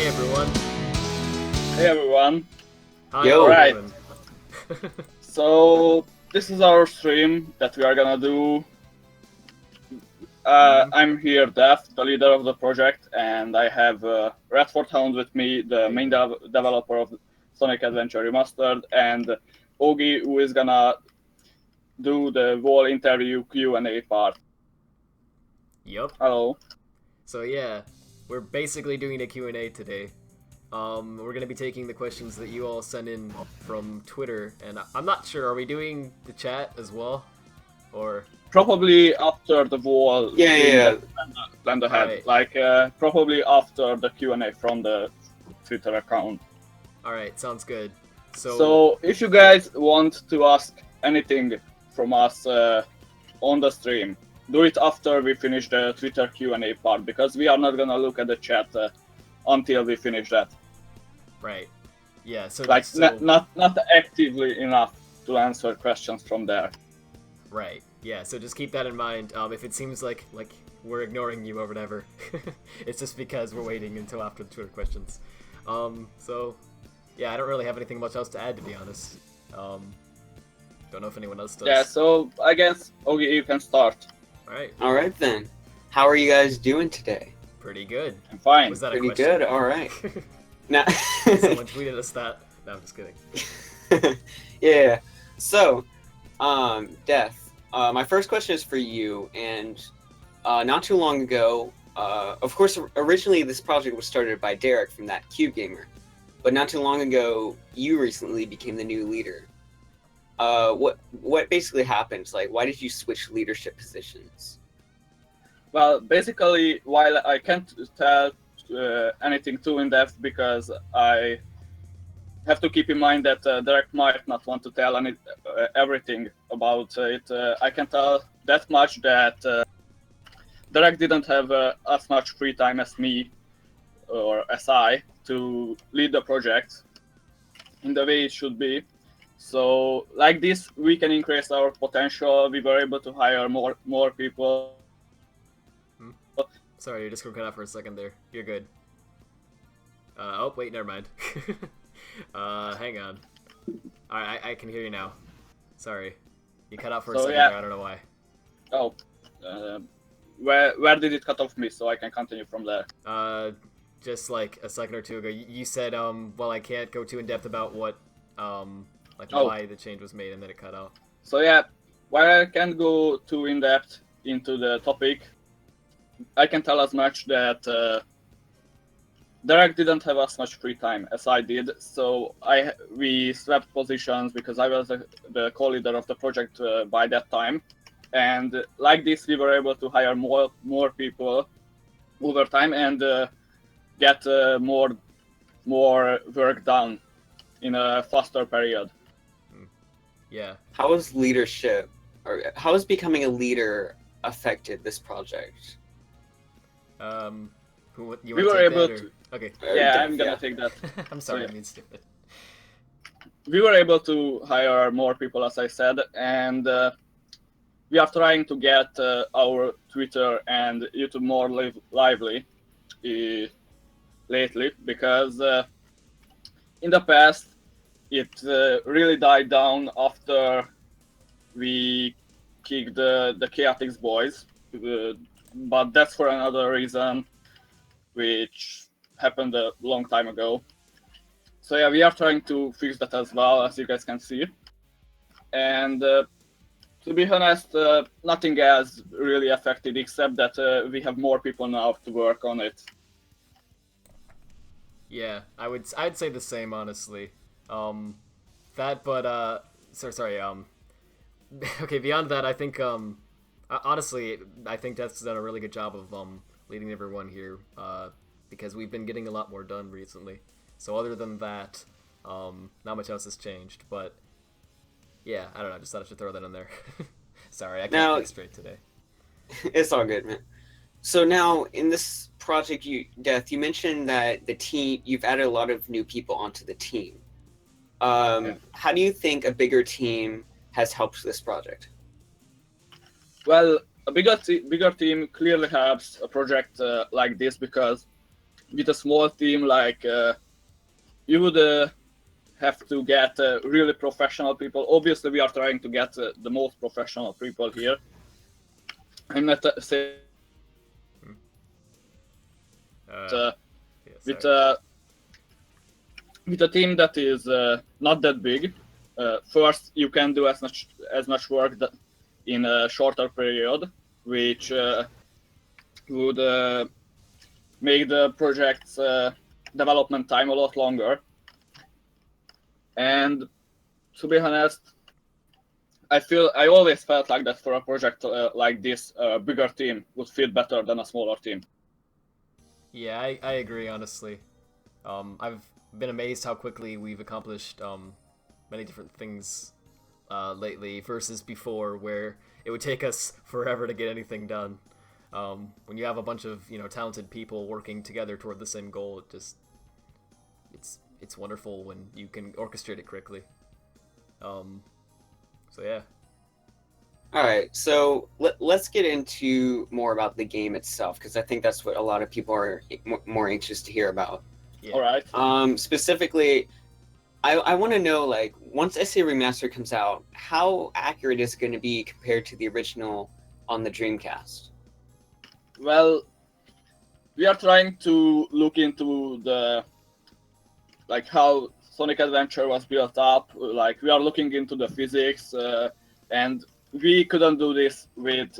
Hey everyone. Hey everyone. Hi. Yo. Alright. So this is our stream that we are gonna do. I'm here, Def, the leader of the project, and I have Redford Hound with me, the main developer of Sonic Adventure Remastered, and Ogi, who is gonna do the whole interview Q&A part. Yup. Hello. So yeah, we're basically doing a Q&A today. We're gonna be taking the questions that you all sent in from Twitter, and I'm not sure, are we doing the chat as well? Or... Probably after the whole Yeah. Plan ahead. Right. Like probably after the Q&A from the Twitter account. Alright, sounds good. So if you guys want to ask anything from us on the stream, do it after we finish the Twitter Q&A part, because we are not gonna look at the chat until we finish that. Right. Yeah, so... Like, not actively enough to answer questions from there. Right. Yeah, so just keep that in mind. If it seems like we're ignoring you or whatever, it's just because we're waiting until after the Twitter questions. So... yeah, I don't really have anything much else to add, to be honest. Don't know if anyone else does. Yeah, so I guess, Ogi, you can start. Alright, then. How are you guys doing today? pretty good. I'm fine. Was that a Pretty question? good, alright. Now, Someone tweeted us that. No, I'm just kidding. yeah. So, Death, my first question is for you, and not too long ago, of course, originally this project was started by Derek from that Cube Gamer, but not too long ago, you recently became the new leader. What basically happened? Like, why did you switch leadership positions? Well, basically, while I can't tell anything too in-depth, because I have to keep in mind that Derek might not want to tell everything about it, I can tell that much that Derek didn't have as much free time as me, or as I, to lead the project in the way it should be. So, like this, we can increase our potential. We were able to hire more people. Sorry, you're just gonna cut out for a second there. You're good. Oh, wait, never mind. Hang on. Alright, I can hear you now. Sorry. You cut out for a second there, I don't know why. Oh. Where did it cut off me, so I can continue from there? Just like a second or two ago, you said, well, I can't go too in-depth about what, why the change was made, and then it cut out. So yeah, while I can't go too in-depth into the topic, I can tell as much that Derek didn't have as much free time as I did, so we swapped positions because I was the co-leader of the project by that time, and like this we were able to hire more people over time and get more work done in a faster period. Yeah. How has leadership, or how has becoming a leader affected this project? You We want were to take able that, or... to. Okay. Yeah, I'm gonna take that. I'm sorry, So, I mean stupid. we were able to hire more people, as I said, and we are trying to get our Twitter and YouTube more lively lately, because in the past it really died down after we kicked the Chaotix boys, but that's for another reason, which happened a long time ago. So yeah, we are trying to fix that as well, as you guys can see. And to be honest, nothing has really affected, except that we have more people now to work on it. Yeah, I'd say the same, honestly. Okay, beyond that, I think, honestly, I think Death's done a really good job of, leading everyone here, because we've been getting a lot more done recently. So other than that, not much else has changed, but, yeah, I don't know, just thought I should throw that in there. Sorry, I can't think straight today. It's all good, man. So now, in this project, Death, you mentioned that the team, you've added a lot of new people onto the team. How do you think a bigger team has helped this project? Well, a bigger team clearly helps a project like this, because with a small team, like you would have to get really professional people. Obviously, we are trying to get the most professional people here. I'm not saying Yeah, with sorry. with a team that is not that big. First, you can do as much work in a shorter period, which would make the project's development time a lot longer. And to be honest, I always felt like that for a project like this, a bigger team would fit better than a smaller team. Yeah, I agree, honestly. I've been amazed how quickly we've accomplished many different things lately versus before, where it would take us forever to get anything done. When you have a bunch of talented people working together toward the same goal, it's wonderful when you can orchestrate it correctly. So yeah. All right, so let's get into more about the game itself, because I think that's what a lot of people are more anxious to hear about. Yeah. All right. Specifically, I want to know, like, once SA Remastered comes out, how accurate is it going to be compared to the original on the Dreamcast? Well, we are trying to look into how Sonic Adventure was built up. Like, we are looking into the physics, and we couldn't do this with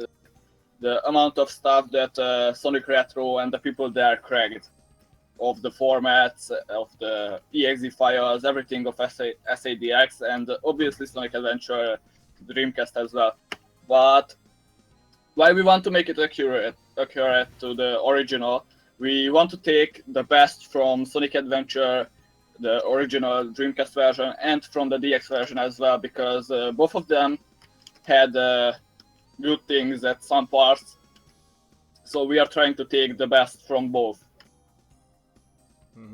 the amount of stuff that Sonic Retro and the people there cracked of the formats, of the exe files, everything of SADX, and obviously Sonic Adventure Dreamcast as well. But while we want to make it accurate to the original, we want to take the best from Sonic Adventure, the original Dreamcast version, and from the DX version as well, because both of them had good things at some parts. So we are trying to take the best from both.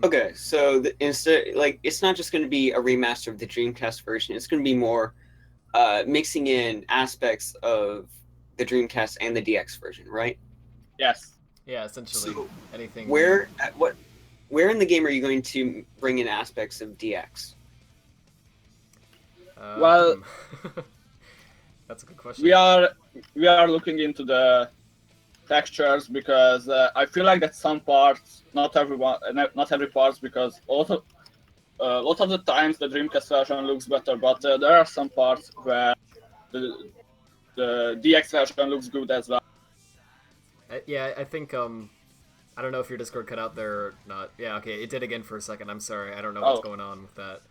Okay, so instead, it's not just going to be a remaster of the Dreamcast version. It's going to be more mixing in aspects of the Dreamcast and the DX version, right? Yes. Yeah, essentially So anything. Where in the game are you going to bring in aspects of DX? Well, that's a good question. we are looking into the textures, because I feel like that some parts, not every parts, because also a lot of the times the Dreamcast version looks better, but there are some parts where the DX version looks good as well. Yeah, I think I don't know if your Discord cut out there or not. Yeah, okay, it did again for a second. I'm sorry. I don't know what's going on with that.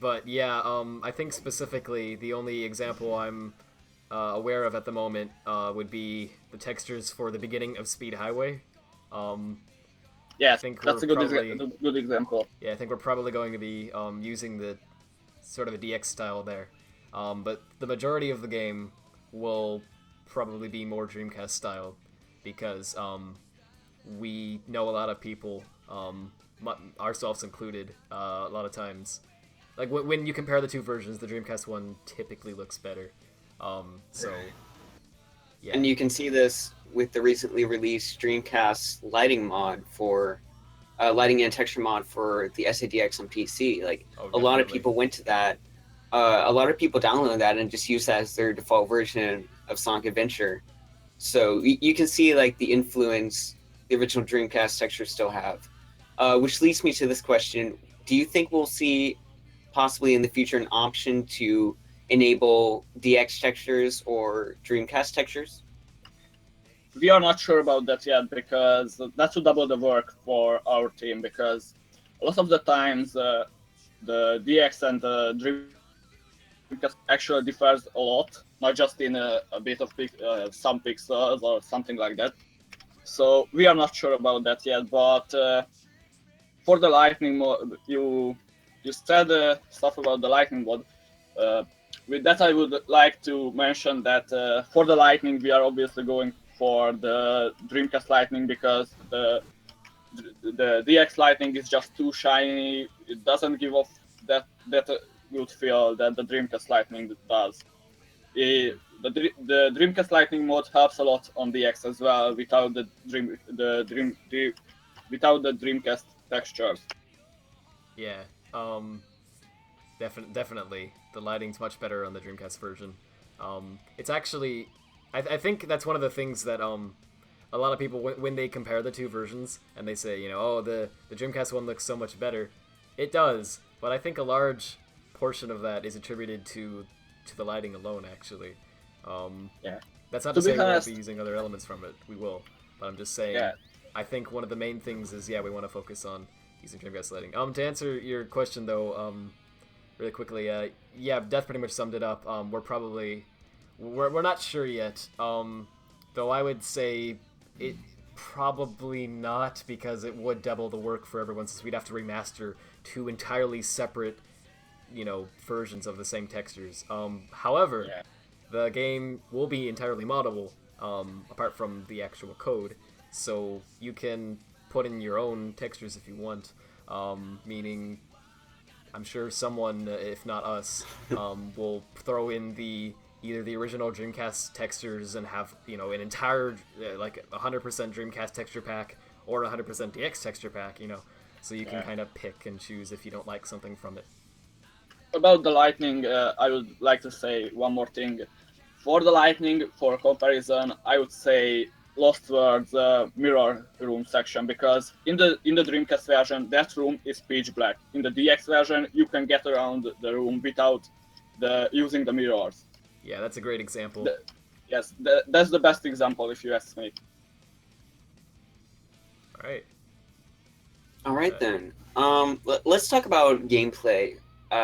But yeah, I think specifically the only example I'm aware of at the moment would be the textures for the beginning of Speed Highway. Yeah, I think that's a good example. Yeah, I think we're probably going to be using the sort of a DX style there. But the majority of the game will probably be more Dreamcast style, because we know a lot of people, ourselves included, a lot of times. Like, when you compare the two versions, the Dreamcast one typically looks better. So, yeah. And you can see this with the recently released Dreamcast lighting mod for lighting and texture mod for the SADX on PC. Like, a lot of people went to that. A lot of people downloaded that and just used that as their default version of Sonic Adventure. So you can see like the influence the original Dreamcast textures still have. Which leads me to this question: do you think we'll see possibly in the future an option to enable DX textures or Dreamcast textures? We are not sure about that yet, because that would double the work for our team, because a lot of the times the DX and the Dreamcast actually differs a lot, not just in a bit of some pixels or something like that. So we are not sure about that yet, but for the Lightning mode, you said stuff about the Lightning mode. With that, I would like to mention that for the Lightning, we are obviously going for the Dreamcast Lightning, because the DX Lightning is just too shiny. It doesn't give off that good feel that the Dreamcast Lightning does. the Dreamcast Lightning mode helps a lot on DX as well without the without the Dreamcast textures. Yeah, definitely. The lighting's much better on the Dreamcast version. It's actually, I think that's one of the things that a lot of people, when they compare the two versions and they say, you know, oh, the Dreamcast one looks so much better. It does, but I think a large portion of that is attributed to the lighting alone, actually. Yeah. That's not to say we won't be using other elements from it. We will, but I'm just saying. Yeah. I think one of the main things is we want to focus on using Dreamcast lighting. To answer your question though, really quickly, Death pretty much summed it up. We're not sure yet. Though I would say it probably not, because it would double the work for everyone, since we'd have to remaster two entirely separate, versions of the same textures. However, the game will be entirely moddable, apart from the actual code, so you can put in your own textures if you want, meaning I'm sure someone, if not us, will throw in either the original Dreamcast textures and have, an entire, 100% Dreamcast texture pack, or 100% DX texture pack, so you can kind of pick and choose if you don't like something from it. About the Lightning, I would like to say one more thing. For the Lightning, for comparison, I would say lost towards the mirror room section, because in the Dreamcast version, that room is pitch black. In the DX version, you can get around the room without using the mirrors. Yeah, that's a great example. That's the best example, if you ask me. All right then. Let's talk about gameplay,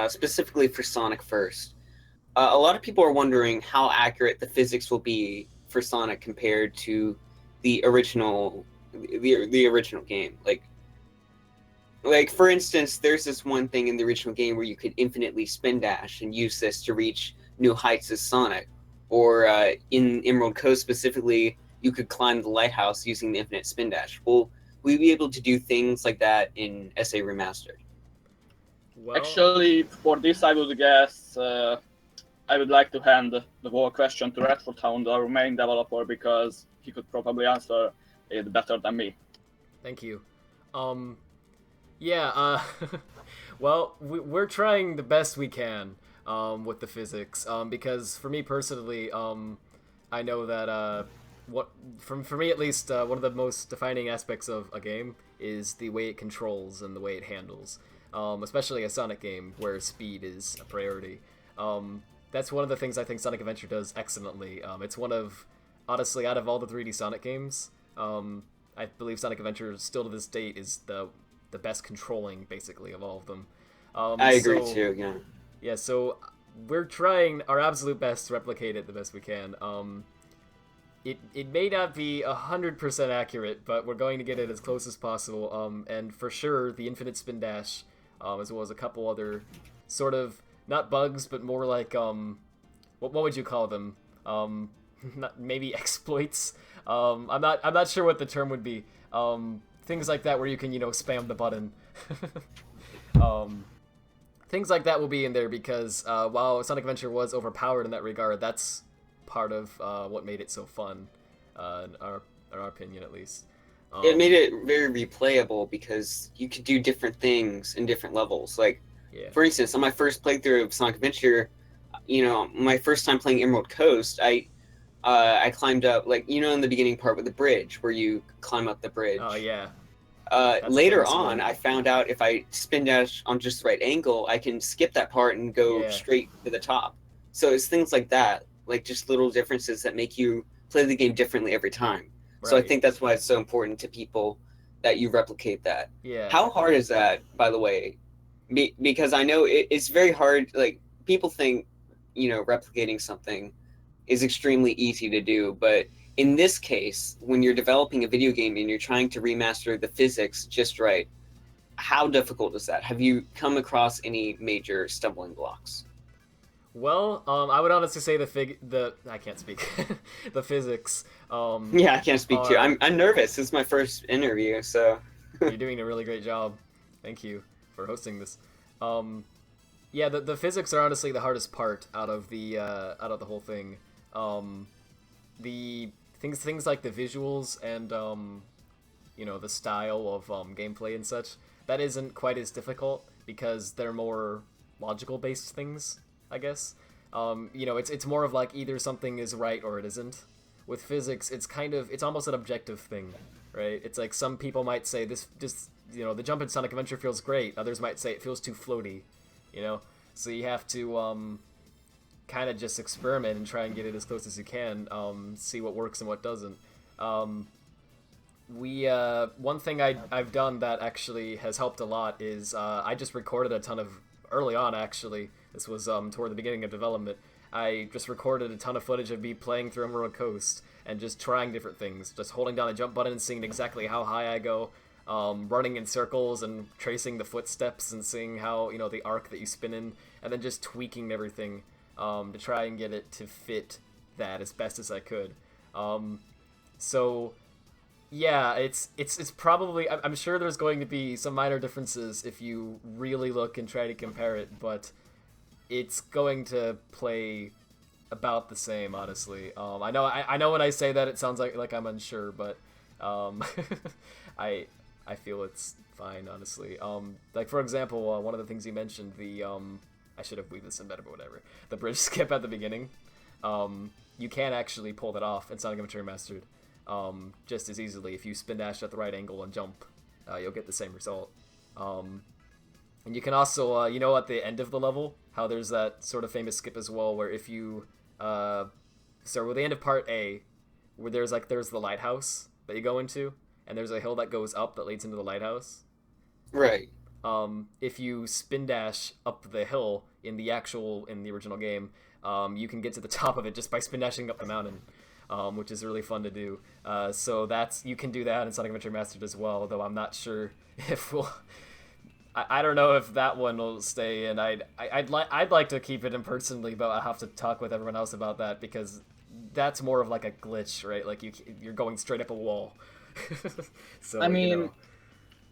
specifically for Sonic first. A lot of people are wondering how accurate the physics will be for Sonic compared to the original game. Like for instance, there's this one thing in the original game where you could infinitely spin dash and use this to reach new heights as Sonic. Or in Emerald Coast specifically, you could climb the lighthouse using the infinite spin dash. Will we be able to do things like that in SA Remastered? Well, actually, for this, I would guess I would like to hand the whole question to Redford Hound, our main developer, because he could probably answer it better than me. Thank you. Well, we're trying the best we can with the physics, because for me personally, I know that for me at least, one of the most defining aspects of a game is the way it controls and the way it handles, especially a Sonic game where speed is a priority. That's one of the things I think Sonic Adventure does excellently. It's one of, honestly, out of all the 3D Sonic games, I believe Sonic Adventure still to this date is the best controlling, basically, of all of them. I agree too, yeah. Yeah, so we're trying our absolute best to replicate it the best we can. It may not be 100% accurate, but we're going to get it as close as possible. And for sure, the infinite spin dash, as well as a couple other sort of, not bugs, but more like, what would you call them? Maybe exploits. I'm not sure what the term would be. Things like that where you can, spam the button. Things like that will be in there because while Sonic Adventure was overpowered in that regard, that's part of what made it so fun, in our opinion at least. It made it very replayable because you could do different things in different levels. Like, for instance, on my first playthrough of Sonic Adventure, my first time playing Emerald Coast, I climbed up, in the beginning part with the bridge, where you climb up the bridge. Oh, yeah. Later on, I found out if I spin dash on just the right angle, I can skip that part and go straight to the top. So it's things like that, like just little differences that make you play the game differently every time. Right. So I think that's why it's so important to people that you replicate that. Yeah. How hard is that, by the way? Because I know it's very hard. Like, people think, replicating something is extremely easy to do, but in this case, when you're developing a video game and you're trying to remaster the physics just right, how difficult is that? Have you come across any major stumbling blocks? Well, I would honestly say I can't speak. The physics. Yeah, I can't speak too. I'm nervous. It's my first interview, so. You're doing a really great job. Thank you for hosting this. Yeah, the physics are honestly the hardest part out of the whole thing. The things like the visuals and the style of gameplay and such, that isn't quite as difficult because they're more logical based things, I guess. It's more of like either something is right or it isn't. With physics, it's almost an objective thing, right? It's like some people might say this just the jump in Sonic Adventure feels great. Others might say it feels too floaty, So you have to kind of just experiment and try and get it as close as you can, see what works and what doesn't. One thing I've done that actually has helped a lot is I just recorded a ton of early on. Actually, this was toward the beginning of development. I just recorded a ton of footage of me playing through Emerald Coast and just trying different things, just holding down the jump button and seeing exactly how high I go, running in circles and tracing the footsteps and seeing how the arc that you spin in, and then just tweaking everything to try and get it to fit that as best as I could. So yeah, it's probably, I'm sure there's going to be some minor differences if you really look and try to compare it, but it's going to play about the same, honestly. I know when I say that it sounds like I'm unsure, but I feel it's fine, honestly. Like for example, one of the things you mentioned, I should have weaved this in better, but whatever. The bridge skip at the beginning, you can actually pull that off in Sonic Adventure Remastered just as easily. If you spin dash at the right angle and jump, you'll get the same result. And you can also, at the end of the level, how there's that sort of famous skip as well, where if you, so with the end of part A, where there's the lighthouse that you go into, and there's a hill that goes up that leads into the lighthouse. Right. If you spin dash up the hill in the original game, you can get to the top of it just by spin dashing up the mountain, which is really fun to do. So you can do that in Sonic Adventure Remastered as well, though I'm not sure if we'll... I don't know if that one will stay in. I'd like to keep it in personally, but I have to talk with everyone else about that because that's more of like a glitch, right? Like you're going straight up a wall. So I mean,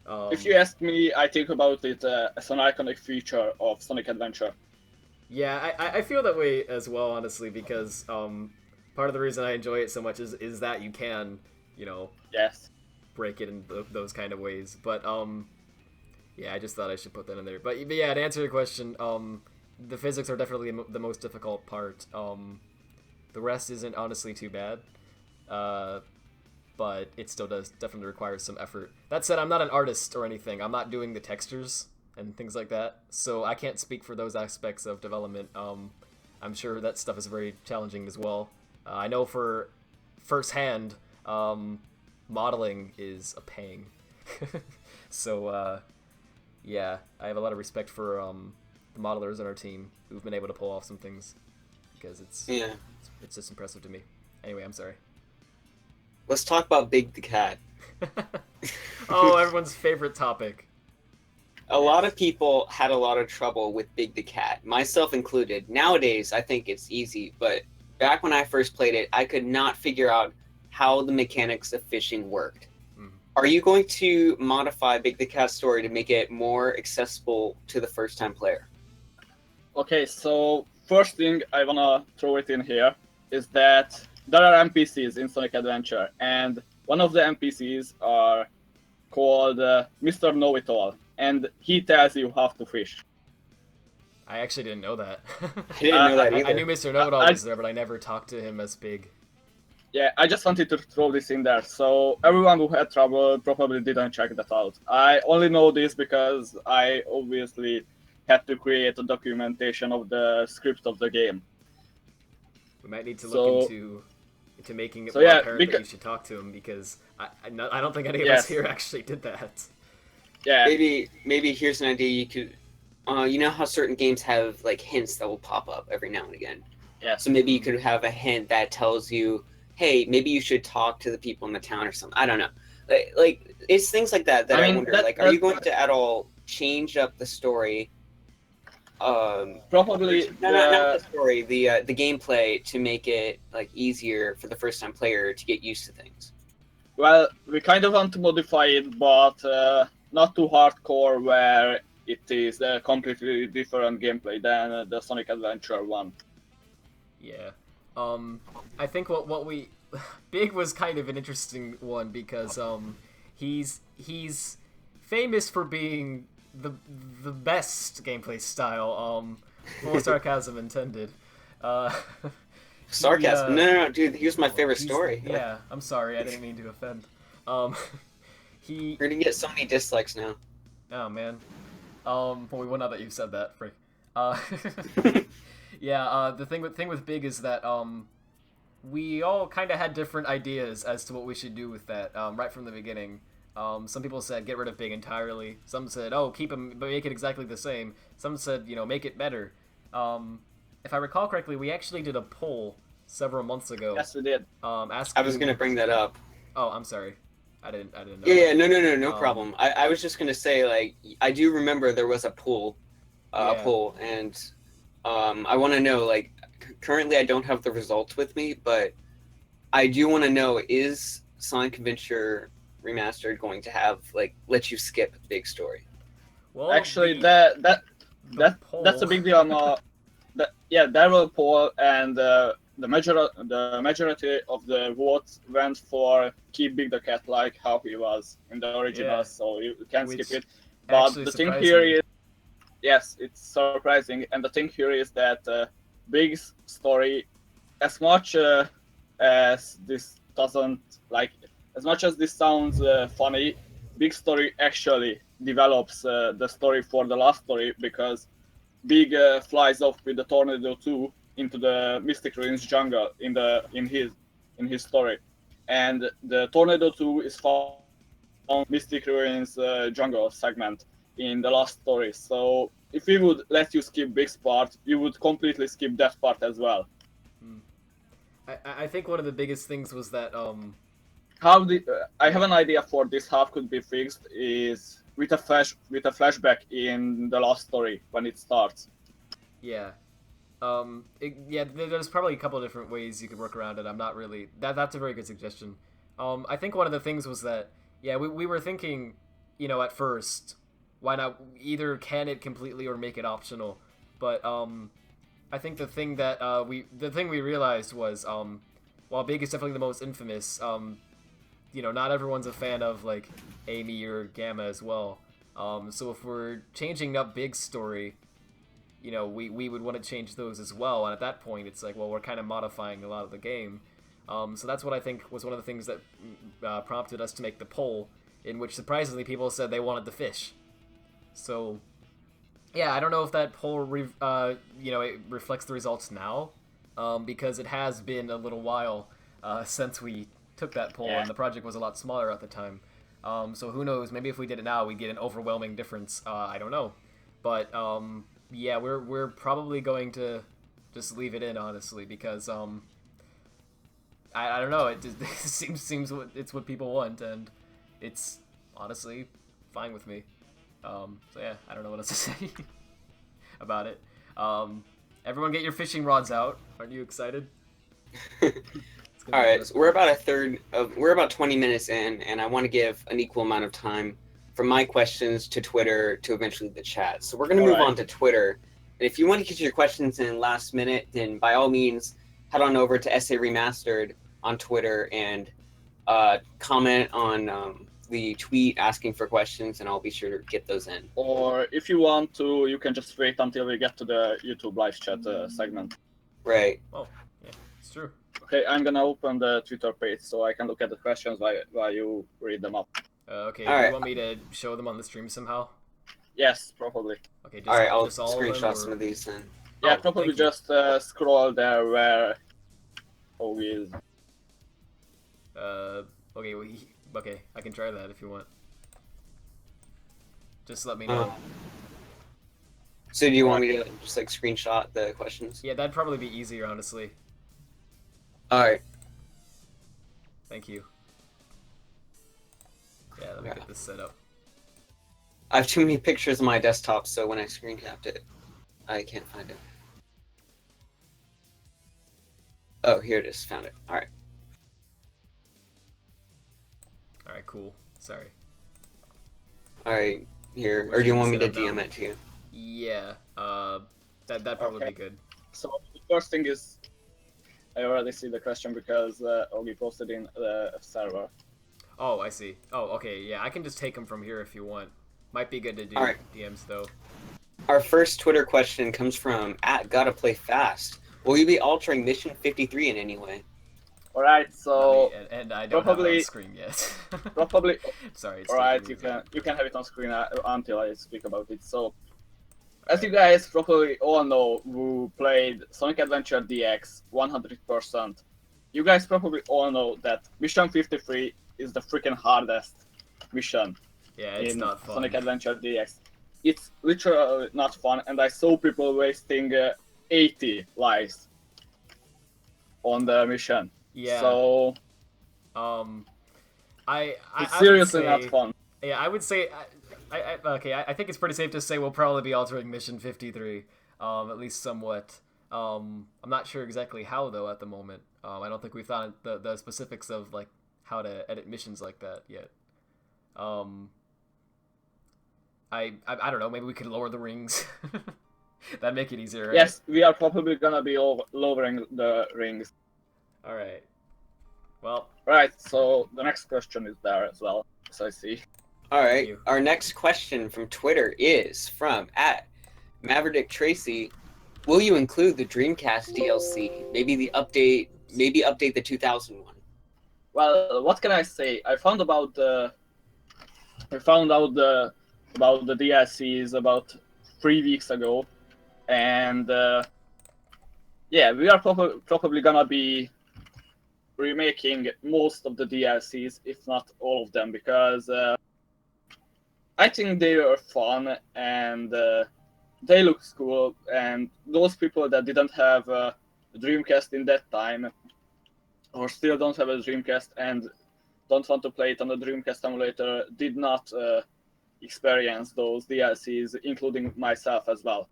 if you ask me, I think about it as an iconic feature of Sonic Adventure. Yeah, I feel that way as well, honestly, because part of the reason I enjoy it so much is that you can, yes, break it in those kind of ways. But yeah, I just thought I should put that in there. But yeah, to answer your question, the physics are definitely the most difficult part. The rest isn't honestly too bad, but it still does definitely require some effort. That said, I'm not an artist or anything. I'm not doing the textures and things like that, so I can't speak for those aspects of development. I'm sure that stuff is very challenging as well. I know for firsthand, modeling is a pain. So, yeah, I have a lot of respect for the modelers on our team who've been able to pull off some things, because it's just impressive to me. Anyway, I'm sorry. Let's talk about Big the Cat. Oh, everyone's favorite topic. A lot of people had a lot of trouble with Big the Cat, myself included. Nowadays, I think it's easy, but back when I first played it, I could not figure out how the mechanics of fishing worked. Are you going to modify Big the Cat story to make it more accessible to the first-time player? Okay, so first thing I wanna throw it in here is that there are NPCs in Sonic Adventure, and one of the NPCs are called Mr. Know-It-All, and he tells you how to fish. I actually didn't know that. I didn't know that either. I knew Mr. Know-It-All was there, but I never talked to him as Big. Yeah, I just wanted to throw this in there, so everyone who had trouble probably didn't check that out. I only know this because I obviously had to create a documentation of the script of the game. We might need to look into making it more apparent that you should talk to him, because I don't think any of us here actually did that. Yeah. Maybe here's an idea you could... you know how certain games have like hints that will pop up every now and again? Yeah. So maybe you could have a hint that tells you, hey, maybe you should talk to the people in the town or something. I don't know. Like it's things like that I wonder. Are you going to at all change up the story? Probably not the story, the gameplay, to make it like easier for the first-time player to get used to things. Well, we kind of want to modify it, but not too hardcore, where it is a completely different gameplay than the Sonic Adventure one. Yeah. I think what we Big was kind of an interesting one because he's famous for being the best gameplay style. Full sarcasm intended. Sarcasm? No, dude. He was my favorite story. Yeah, I'm sorry. I didn't mean to offend. We're gonna get so many dislikes now. Oh man. Well, we will now that you've said that, Frick. Yeah. The thing with Big is that we all kind of had different ideas as to what we should do with that right from the beginning. Some people said get rid of Big entirely. Some said, oh, keep him, but make it exactly the same. Some said, make it better. If I recall correctly, we actually did a poll several months ago. Yes, we did. I was gonna bring that up. Oh, I'm sorry. I didn't know. Yeah, no problem. I was just gonna say, like, I do remember there was a poll, and I want to know, like, currently I don't have the results with me, but I do want to know, is Sonic Adventure Remastered going to have, like, let you skip Big Story? Well, actually, that's a big deal. There was a poll, and the majority of the votes went for keep Big the Cat like how he was in the original, so you can skip it. But the thing here is, yes, it's surprising, and the thing here is that Big's story, as much as this doesn't as much as this sounds funny, Big story actually develops the story for the last story, because Big flies off with the Tornado 2 into the Mystic Ruins jungle in his story, and the Tornado 2 is found on Mystic Ruins jungle segment in the last story. So if we would let you skip Big's part, you would completely skip that part as well. I think one of the biggest things was that I have an idea for this. How could be fixed is with a flashback in the last story when it starts. Yeah. There's probably a couple of different ways you could work around it. I'm not really... That's a very good suggestion. I think one of the things was that, we were thinking, at first, why not either can it completely or make it optional? But, I think the thing that, we realized was, while Big is definitely the most infamous, not everyone's a fan of, like, Amy or Gamma as well. So if we're changing up Big's story, we would want to change those as well. And at that point, it's like, well, we're kind of modifying a lot of the game. So that's what I think was one of the things that prompted us to make the poll, in which surprisingly people said they wanted the fish. So, yeah, I don't know if that poll, it reflects the results now, because it has been a little while since we took that poll, and the project was a lot smaller at the time. So who knows? Maybe if we did it now, we'd get an overwhelming difference. I don't know, but we're probably going to just leave it in, honestly, because I don't know. It seems it's what people want, and it's honestly fine with me. So yeah, I don't know what else to say about it. Everyone, get your fishing rods out. Aren't you excited? All right, so we're about 20 minutes in, and I want to give an equal amount of time from my questions to Twitter to eventually the chat. So we're going to move on to Twitter. And if you want to get your questions in last minute, then by all means, head on over to SA Remastered on Twitter and comment on the tweet asking for questions, and I'll be sure to get those in. Or if you want to, you can just wait until we get to the YouTube live chat segment. Right. Oh, yeah, it's true. Okay, I'm gonna open the Twitter page so I can look at the questions while you read them up. Okay, do you want me to show them on the stream somehow? Yes, probably. Okay, all right, I'll screenshot some of these then. Yeah, probably just scroll there where is. Okay, I can try that if you want. Just let me know. So do you want me to just like screenshot the questions? Yeah, that'd probably be easier, honestly. Alright. Thank you. Yeah, let me get this set up. I have too many pictures on my desktop, so when I screen capped it, I can't find it. Oh, here it is. Found it. Alright. Alright, cool. Sorry. Alright, here. Or do you want me to DM it to you? Yeah, that'd probably be good. So the first thing is, I already see the question because Ogi posted in the server. Oh, I see. Oh, okay, yeah, I can just take them from here if you want. Might be good to do Alright. DMs, though. Our first Twitter question comes from @GottaPlayFast. Will you be altering Mission 53 in any way? Alright, so and I don't have it on screen yet. probably. Sorry. Alright, you can have it on screen until I speak about it. So, as you guys probably all know, who played Sonic Adventure DX 100%, you guys probably all know that Mission 53 is the freaking hardest mission. Yeah, it's not fun. Sonic Adventure DX. It's literally not fun, and I saw people wasting 80 lives on the mission. Yeah. So, it's seriously not fun. Yeah, I would say, I think it's pretty safe to say we'll probably be altering Mission 53, at least somewhat. I'm not sure exactly how though at the moment. I don't think we've found the specifics of like how to edit missions like that yet. I don't know. Maybe we could lower the rings. That'd make it easier, right? Yes, we are probably gonna be lowering the rings. All right. Well. Right. So the next question is there as well, as I see. All right. Our next question from Twitter is from @MaverdickTracy. Will you include the Dreamcast DLC? Maybe update the 2001. Well, what can I say? I found out the about the DLCs about 3 weeks ago, and yeah, we are probably gonna be remaking most of the DLCs, if not all of them, because I think they are fun and they look cool, and those people that didn't have a Dreamcast in that time, or still don't have a Dreamcast and don't want to play it on the Dreamcast emulator, did not experience those DLCs, including myself as well.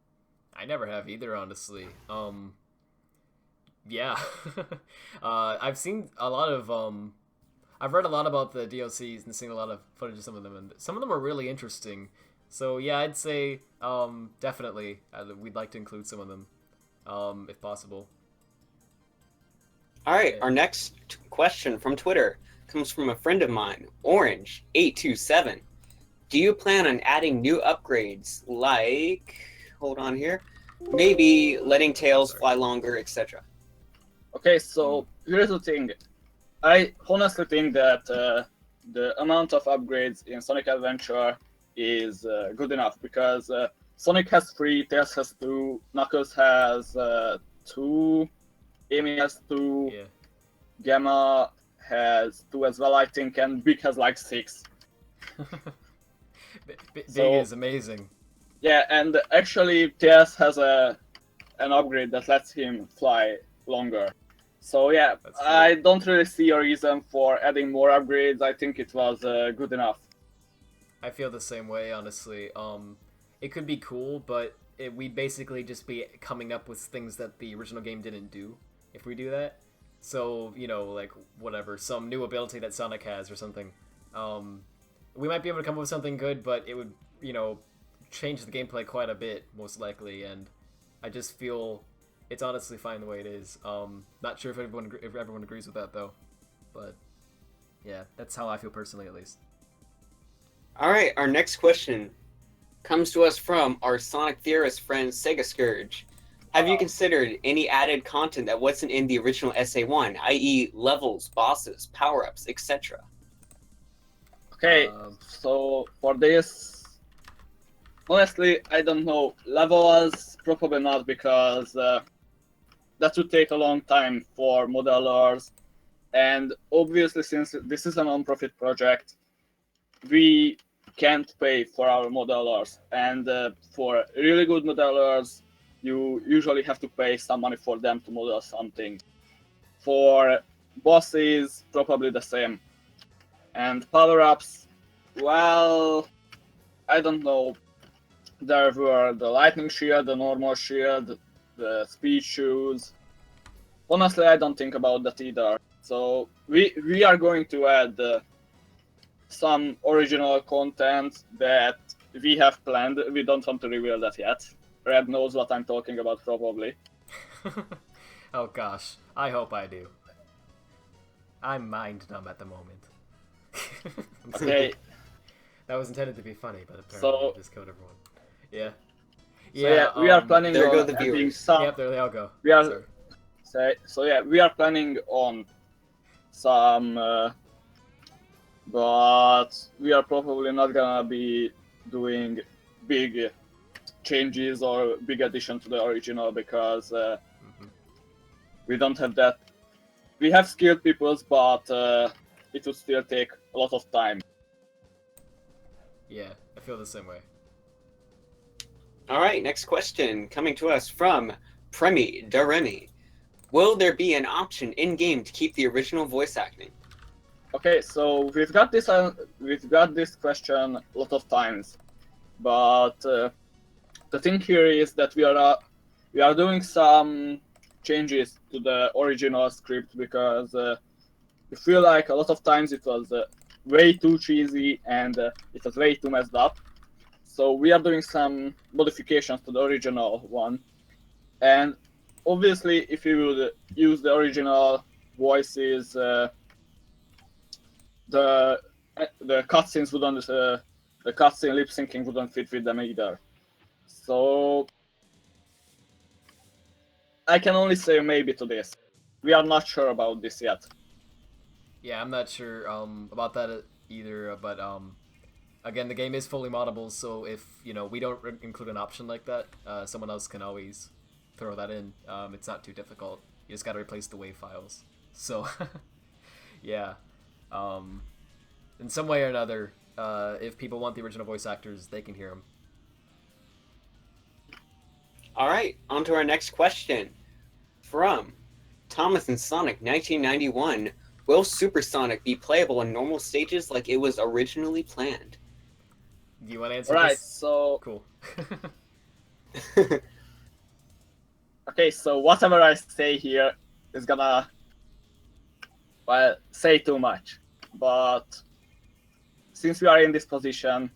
I never have either, honestly. Yeah. I've seen a lot of I've read a lot about the DLCs and seen a lot of footage of some of them, and some of them are really interesting. So yeah, I'd say definitely we'd like to include some of them, if possible. All right, our next question from Twitter comes from a friend of mine, Orange827. Do you plan on adding new upgrades like, hold on here, maybe letting tails fly longer, etc.? Okay, so here's the thing. I honestly think that the amount of upgrades in Sonic Adventure is good enough, because Sonic has 3, Tails has 2, Knuckles has 2, Amy has 2, yeah. Gamma has 2 as well, I think, and Big has like 6. Big is amazing. Yeah, and actually Tails has an upgrade that lets him fly longer. So yeah, I don't really see a reason for adding more upgrades. I think it was good enough. I feel the same way, honestly. It could be cool, but we'd basically just be coming up with things that the original game didn't do if we do that. So, you know, like, whatever, some new ability that Sonic has or something. We might be able to come up with something good, but it would, you know, change the gameplay quite a bit, most likely, and I just feel it's honestly fine the way it is. Not sure if everyone agrees with that, though. But, yeah, that's how I feel personally, at least. All right, our next question comes to us from our Sonic theorist friend, Sega Scourge. Have you considered any added content that wasn't in the original SA1, i.e. levels, bosses, power-ups, etc.? Okay, so for this, honestly, I don't know. Levels, probably not, because that would take a long time for modelers, and obviously, since this is a non-profit project, we can't pay for our modelers, and for really good modelers, you usually have to pay some money for them to model something. For bosses, probably the same. And power-ups, well, I don't know. There were the lightning shield, the normal shield, the speed shoes. Honestly, I don't think about that either. So we are going to add some original content that we have planned. We don't want to reveal that yet. Red knows what I'm talking about, probably. Oh gosh. I hope I do. I'm mind numb at the moment. Okay. That was intended to be funny, but apparently So- I just killed everyone. Yeah. So yeah, we are planning there go on the having viewers. some. Yep, there they all go. We are Sorry. so yeah, we are planning on some, but we are probably not gonna be doing big changes or big addition to the original because we don't have that. We have skilled peoples, but it would still take a lot of time. Yeah, I feel the same way. All right, next question coming to us from premydaremy. Will there be an option in game to keep the original voice acting? Okay, so we've got this question a lot of times, but the thing here is that we are doing some changes to the original script because we feel like a lot of times it was way too cheesy and it was way too messed up. So we are doing some modifications to the original one, and obviously if you would use the original voices, the cutscenes wouldn't, the cutscene lip syncing wouldn't fit with them either. So I can only say maybe to this. We are not sure about this yet. Yeah, I'm not sure about that either, but again, the game is fully moddable, so if we don't include an option like that, someone else can always throw that in. It's not too difficult. You just gotta replace the WAV files. So yeah, in some way or another, if people want the original voice actors, they can hear them. All right, on to our next question from Thomas and Sonic 1991. Will Super Sonic be playable in normal stages like it was originally planned? Do you want to answer Right, this? so Cool. okay, so whatever I say here is gonna, well, say too much. But since we are in this position,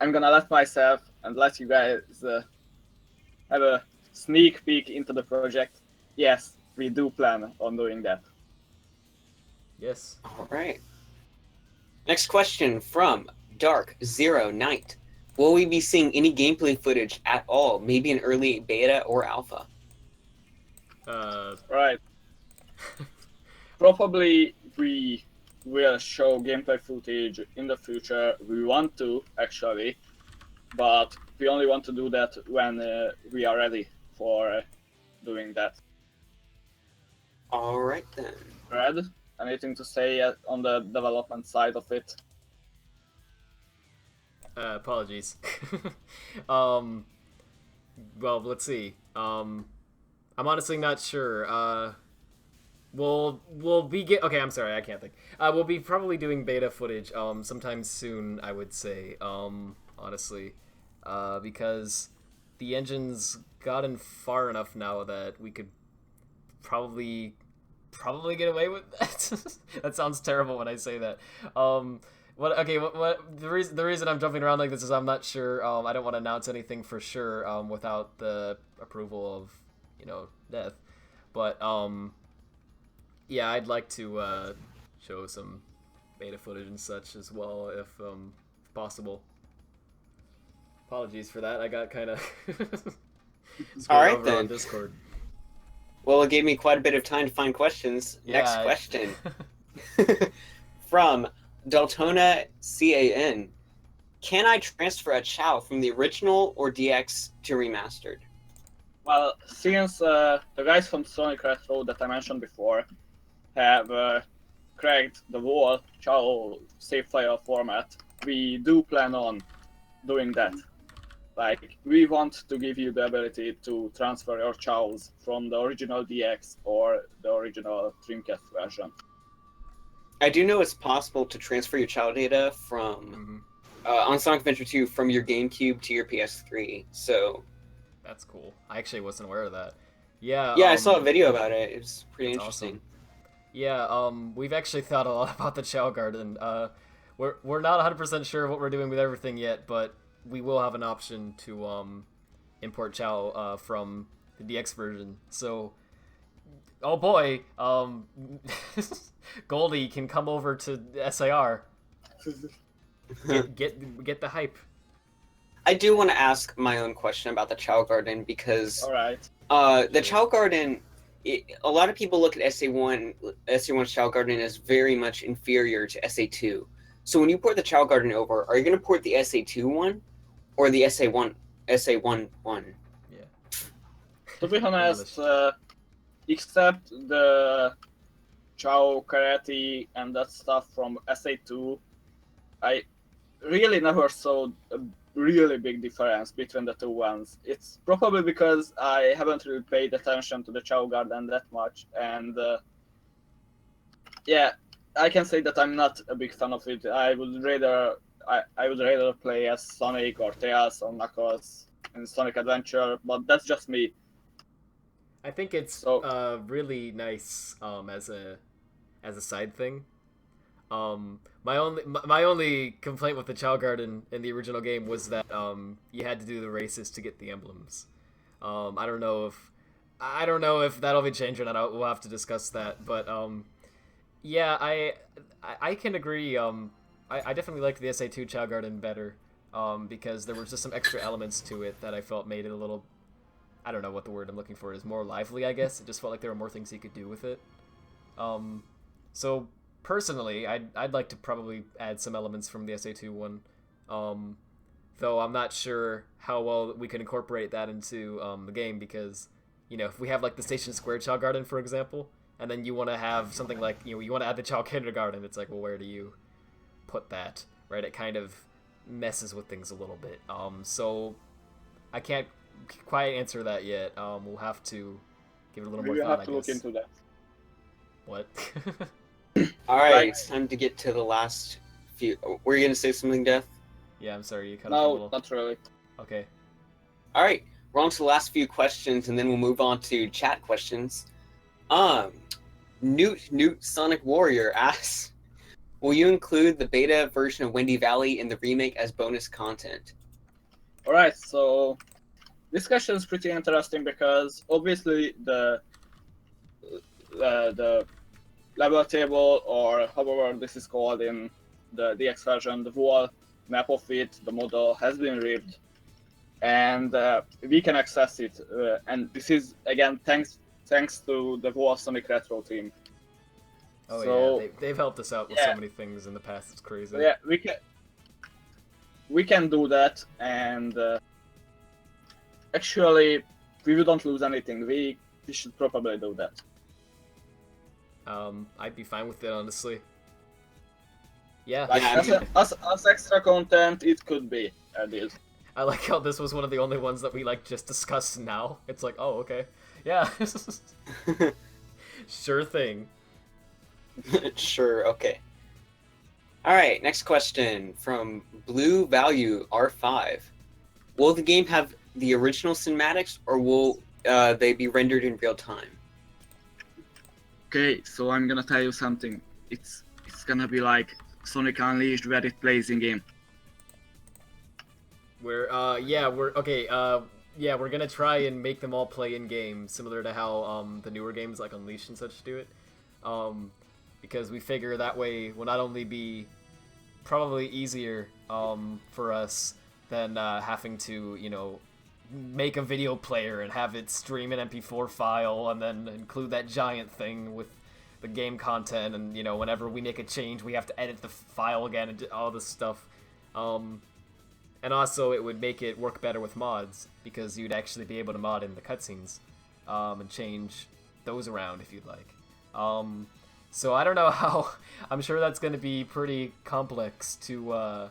I'm gonna let myself and let you guys have a sneak peek into the project. Yes, we do plan on doing that. Yes. All right. Next question from DarkZeroKnight. Will we be seeing any gameplay footage at all? Maybe an early beta or alpha? Right. Probably we will show gameplay footage in the future. We want to, actually, but we only want to do that when we are ready for doing that. All right then. Red, anything to say on the development side of it? Apologies. Well, let's see. I'm honestly not sure. We'll be okay. I'm sorry, I can't think. We'll be probably doing beta footage sometime soon, I would say. Honestly, because the engine's gotten far enough now that we could probably get away with that. That sounds terrible when I say that. What the reason I'm jumping around like this is I'm not sure. I don't want to announce anything for sure without the approval of Death. But yeah, I'd like to show some beta footage and such as well if possible. Apologies for that. I got kind of All right over then. on Discord. Well, it gave me quite a bit of time to find questions. Yeah, Next question from DaltonaCAN. Can I transfer a Chao from the original or DX to remastered? Well, since the guys from Sonic Retro that I mentioned before have cracked the whole Chao save file format, we do plan on doing that. Like, we want to give you the ability to transfer your Chaos from the original DX or the original Dreamcast version. I do know it's possible to transfer your Chao data from on Sonic Adventure 2 from your GameCube to your PS3. So that's cool. I actually wasn't aware of that. Yeah. Yeah, I saw a video about it. It was pretty interesting. Awesome. Yeah. We've actually thought a lot about the Chao Garden. We're not 100% sure what we're doing with everything yet, but we will have an option to import Chao from the DX version. So oh boy, Goldie can come over to SAR. Get the hype. I do want to ask my own question about the Chao Garden because All right. the Chao Garden, a lot of people look at SA1's Chao Garden as very much inferior to SA2. So when you port the Chao Garden over, are you going to port the SA2 one or the SA1 one? Yeah. To be honest, except the Chao, Karate, and that stuff from SA2, I really never saw a really big difference between the two ones. It's probably because I haven't really paid attention to the Chao Garden that much, and yeah, I can say that I'm not a big fan of it. I would rather play as Sonic or Tails or Knuckles in Sonic Adventure, but that's just me. I think it's really nice as a side thing. My only complaint with the Chao Garden in the original game was that you had to do the races to get the emblems. I don't know if that'll be changed or not. We'll have to discuss that. But yeah, I can agree. I definitely liked the SA2 Chao Garden better because there was just some extra elements to it that I felt made it a little. I don't know what the word I'm looking for is. More lively, I guess. It just felt like there were more things you could do with it. So personally, I'd like to probably add some elements from the SA2 one, though I'm not sure how well we can incorporate that into the game because, you know, if we have like the Station Square Chao Garden, for example, and then you want to have something like, you know, you want to add the Chao Kindergarten, it's like, well, where do you put that, right? It kind of messes with things a little bit. So I can't quite answer that yet. We'll have to give it a little more thought, I guess. Look into that. What? All right, it's time to get to the last few. Were you gonna say something, Death? Yeah, I'm sorry, you cut off a little. No, not really. Okay. All right, we're on to the last few questions, and then we'll move on to chat questions. Newt Sonic Warrior asks, will you include the beta version of Wendy Valley in the remake as bonus content? All right, so this question is pretty interesting because obviously the level table, or however this is called in the DX version, the wall map of it, the model has been ripped, and we can access it. And this is again thanks to the whole Sonic Retro team. Oh so, yeah, they've helped us out with so many things in the past. It's crazy. Yeah, we can do that, and actually we don't lose anything. We should probably do that. I'd be fine with it, honestly. Yeah. Like, as extra content, it could be added. I like how this was one of the only ones that we like just discussed now. It's like, oh, okay. Yeah. Sure thing. Sure, okay. Alright, next question from Blue Value R5. Will the game have the original cinematics, or will they be rendered in real time? Okay, so I'm gonna tell you something. It's gonna be like Sonic Unleashed, where it plays in game. We're gonna try and make them all play in game, similar to how the newer games like Unleashed and such do it. Because we figure that way will not only be probably easier for us than having to, you know, make a video player and have it stream an MP4 file and then include that giant thing with the game content, and, you know, whenever we make a change we have to edit the file again and all this stuff. And also it would make it work better with mods, because you'd actually be able to mod in the cutscenes and change those around if you'd like. So I don't know how. I'm sure that's going to be pretty complex to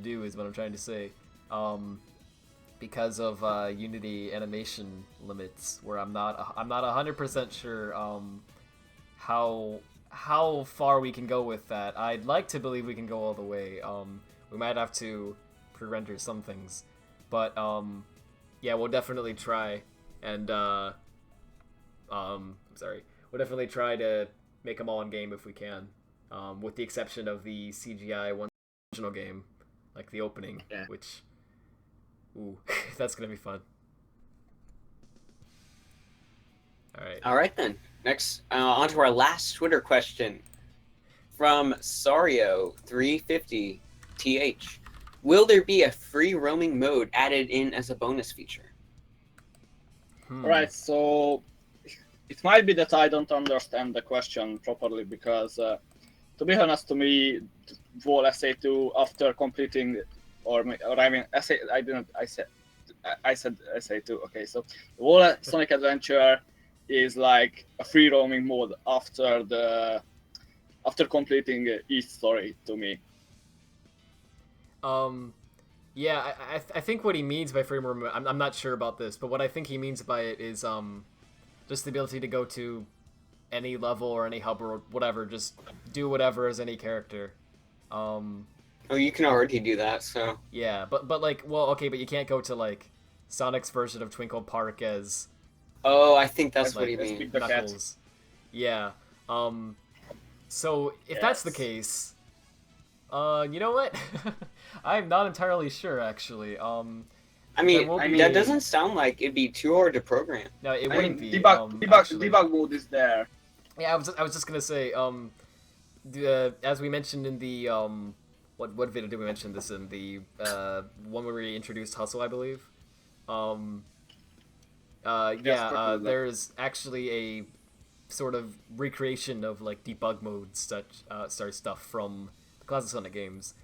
do, is what I'm trying to say. Because of Unity animation limits, where I'm not 100% sure how far we can go with that. I'd like to believe we can go all the way. We might have to pre-render some things, but yeah, we'll definitely try. And we'll definitely try to make them all in game if we can, with the exception of the CGI one original game, like the opening, which, ooh, that's gonna be fun. All right. All right then. Next, on to our last Twitter question from Sario350th. Will there be a free roaming mode added in as a bonus feature? Right, so it might be that I don't understand the question properly because, to be honest, to me, the whole SA2 after completing, or I mean, I said SA2. Okay, so the whole Sonic Adventure is like a free roaming mode after completing each story to me. Yeah, I think what he means by free roam, I'm not sure about this, but what I think he means by it is just the ability to go to any level or any hub or whatever, just do whatever as any character. Oh, you can already do that, so. Yeah, but like, well, okay, but you can't go to like Sonic's version of Twinkle Park as Oh, I think that's like what he means. Knuckles. Yeah. So if that's the case, you know what? I'm not entirely sure actually. I mean, that doesn't sound like it'd be too hard to program. No, it wouldn't be. Debug mode is there. Yeah, I was just gonna say, as we mentioned in the what video did we mention this in? The one where we introduced Hustle, I believe. There's actually a sort of recreation of like debug mode stuff from the classic Sonic games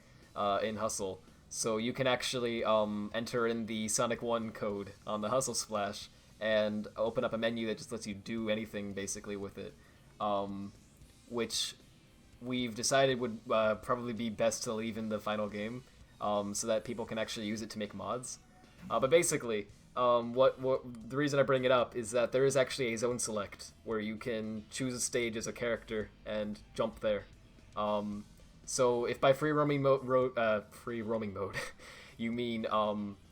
in Hustle. So you can actually enter in the Sonic 1 code on the Hustle Splash and open up a menu that just lets you do anything basically with it, which we've decided would probably be best to leave in the final game, so that people can actually use it to make mods. But basically, what the reason I bring it up is that there is actually a zone select where you can choose a stage as a character and jump there. So if by free roaming mode you mean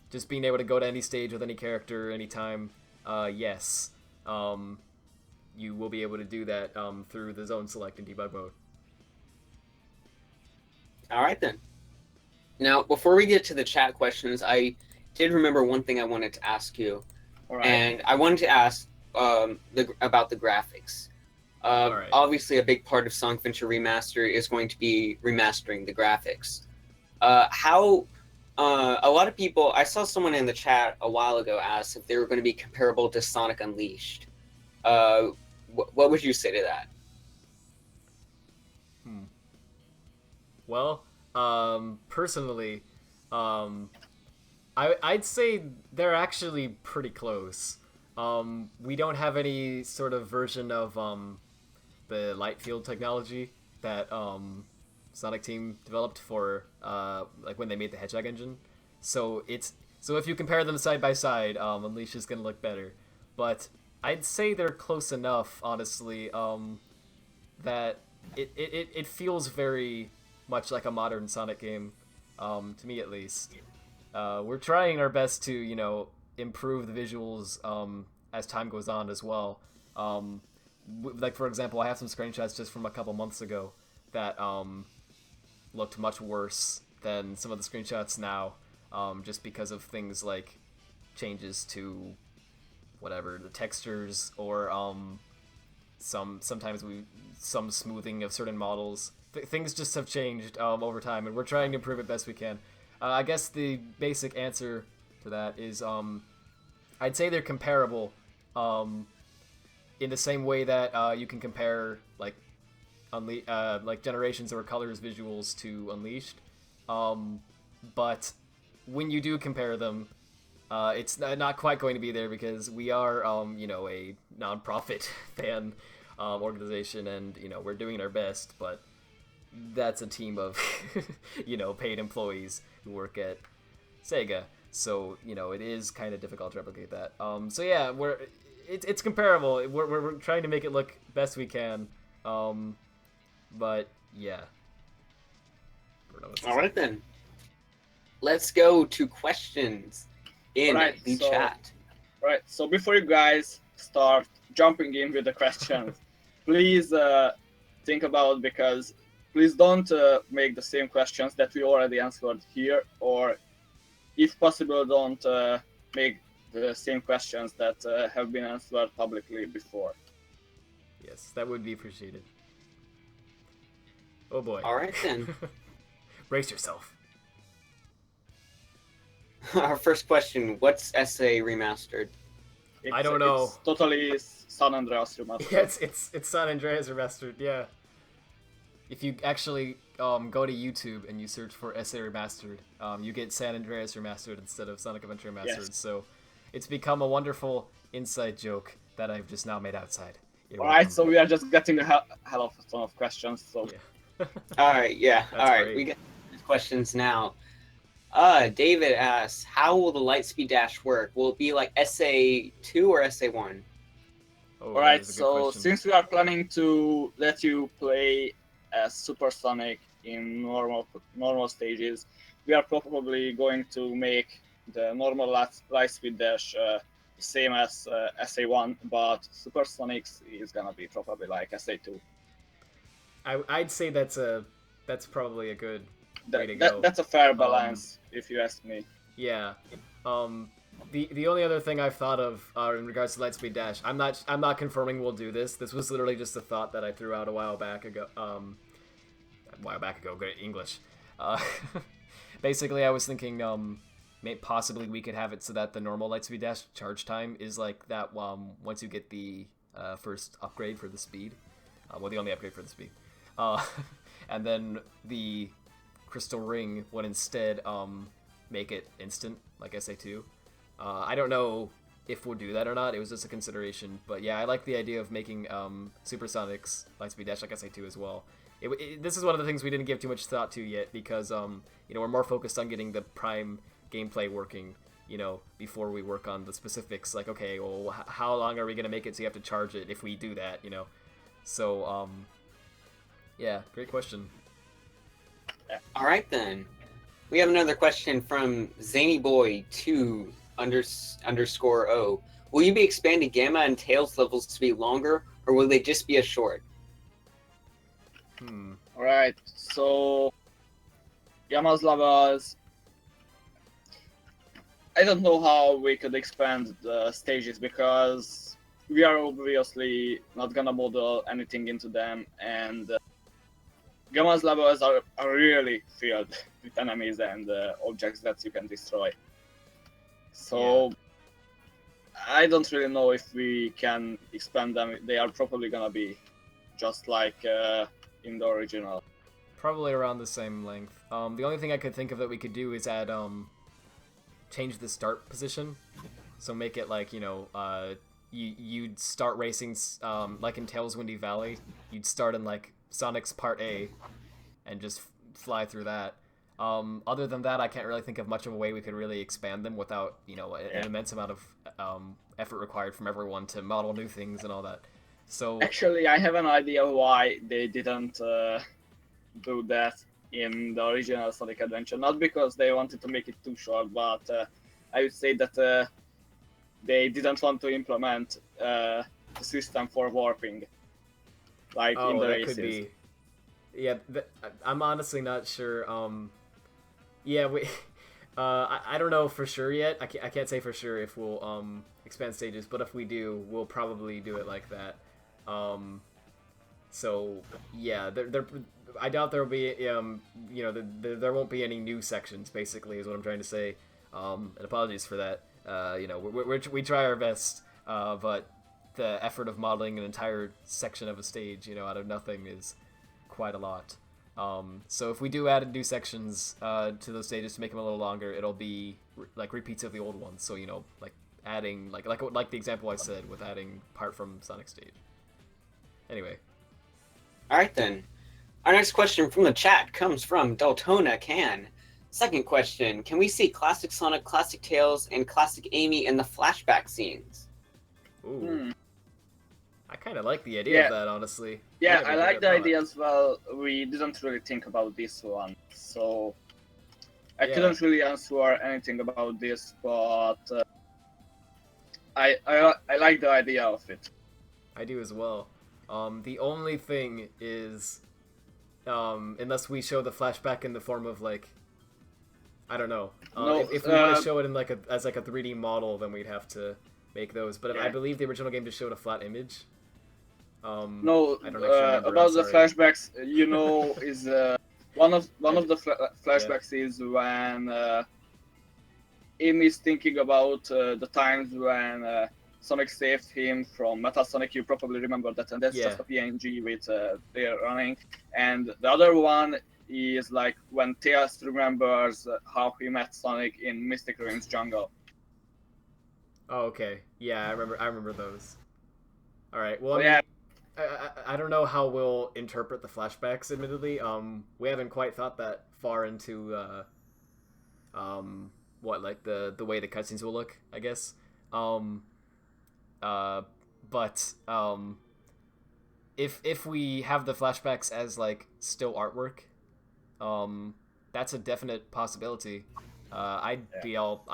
just being able to go to any stage with any character anytime, yes, you will be able to do that through the zone select in debug mode. All right then. Now, before we get to the chat questions, I did remember one thing I wanted to ask you, and I wanted to ask about the graphics. Obviously, a big part of Sonic Adventure Remastered is going to be remastering the graphics. A lot of people, I saw someone in the chat a while ago ask if they were going to be comparable to Sonic Unleashed. What would you say to that? Well, personally, I'd say they're actually pretty close. We don't have any sort of version of the light field technology that Sonic Team developed for like when they made the Hedgehog engine. So if you compare them side by side, Unleashed is gonna look better. But I'd say they're close enough, honestly, that it feels very much like a modern Sonic game, to me at least. We're trying our best to, improve the visuals as time goes on as well. Like, for example, I have some screenshots just from a couple months ago that looked much worse than some of the screenshots now, just because of things like changes to whatever, the textures, or some smoothing of certain models. Things just have changed over time, and we're trying to improve it best we can. I guess the basic answer to that is I'd say they're comparable in the same way that you can compare like Generations or Colors visuals to Unleashed. But when you do compare them, it's not quite going to be there because we are a non-profit fan organization, and we're doing our best, but that's a team of paid employees who work at Sega, so it is kind of difficult to replicate that. So yeah, it's comparable. We're trying to make it look best we can, but yeah. All right then, let's go to questions in the chat. Right, so before you guys start jumping in with the questions, please think about, because please don't make the same questions that we already answered here, or if possible, don't make the same questions that have been answered publicly before. Yes, that would be appreciated. Oh boy. All right then. Brace yourself. Our first question: what's SA Remastered? I don't know. It's totally San Andreas Remastered. Yeah, it's San Andreas Remastered. Yeah. If you actually go to YouTube and you search for SA Remastered, you get San Andreas Remastered instead of Sonic Adventure Remastered. Yes. So it's become a wonderful inside joke that I've just now made outside. Alright, so we are just getting a hell of a ton of questions. So Yeah. All right, yeah. That's All right, great. we get questions now. David asks, how will the Lightspeed Dash work? Will it be like SA2 or SA1? Oh, that alright, is a good so question. since we are planning to let you play as Supersonic in normal stages, we are probably going to make the normal Lightspeed Dash same as SA1, but Supersonics is gonna be probably like SA2. I'd say that's probably a good way to go. That's a fair balance, if you ask me. Yeah. The only other thing I've thought of in regards to Lightspeed Dash, I'm not confirming we'll do this. This was literally just a thought that I threw out a while back ago. Good English. Basically, I was thinking possibly we could have it so that the normal Lightspeed Dash charge time is like that once you get the first upgrade for the speed. The only upgrade for the speed. And then the Crystal Ring would instead make it instant, like SA2. I don't know if we'll do that or not. It was just a consideration. But yeah, I like the idea of making Supersonic's Lightspeed Dash like SA2 as well. This is one of the things we didn't give too much thought to yet because we're more focused on getting the Prime gameplay working, before we work on the specifics. Like, okay, well, how long are we gonna make it so you have to charge it if we do that, So, yeah, great question. All right then. We have another question from ZanyBoy2 underscore O. Will you be expanding Gamma and Tails levels to be longer, or will they just be as short? Alright, so Gamma's levels. I don't know how we could expand the stages because we are obviously not gonna model anything into them, and Gamma's levels are really filled with enemies and objects that you can destroy. So I don't really know if we can expand them. They are probably gonna be just like in the original. Probably around the same length. The only thing I could think of that we could do is add change the start position, so make it like you'd start racing like in Tails Windy Valley. You'd start in like Sonic's Part A and just fly through that. Other than that, I can't really think of much of a way we could really expand them without an immense amount of effort required from everyone to model new things and all that. So actually, I have an idea why they didn't do that in the original Sonic Adventure. Not because they wanted to make it too short, but I would say that they didn't want to implement the system for warping, like in the races. Could be. Yeah, I'm honestly not sure. Yeah, I don't know for sure yet. I can't say for sure if we'll expand stages, but if we do, we'll probably do it like that. So yeah, I doubt there'll be there won't be any new sections. Basically, is what I'm trying to say. And apologies for that. We try our best, but the effort of modeling an entire section of a stage, out of nothing is quite a lot. So if we do add new sections to those stages to make them a little longer, it'll be like repeats of the old ones. So like adding like the example I said with adding part from Sonic stage. Anyway. All right then. Our next question from the chat comes from DaltonaCAN. Second question: can we see classic Sonic, classic Tails, and classic Amy in the flashback scenes? Ooh. I kind of like the idea of that, honestly. Yeah, I like the idea as well. We didn't really think about this one, so I couldn't really answer anything about this, but I like the idea of it. I do as well. The only thing is, unless we show the flashback in the form of like I don't know. No, If we want to show it in as a 3D model, then we'd have to make those. But I believe the original game just showed a flat image. No, I don't actually remember. about the sorry. flashbacks, is one of the flashbacks is when Im is thinking about the times when Sonic saved him from Metal Sonic. You probably remember that, and that's just a PNG with there running. And the other one is like when Tails remembers how he met Sonic in Mystic Ruins Jungle. Oh, okay. Yeah, I remember those. All right. Well, So, I don't know how we'll interpret the flashbacks. Admittedly, we haven't quite thought that far into what like the way the cutscenes will look. I guess. But if we have the flashbacks as like still artwork, that's a definite possibility. I'd be all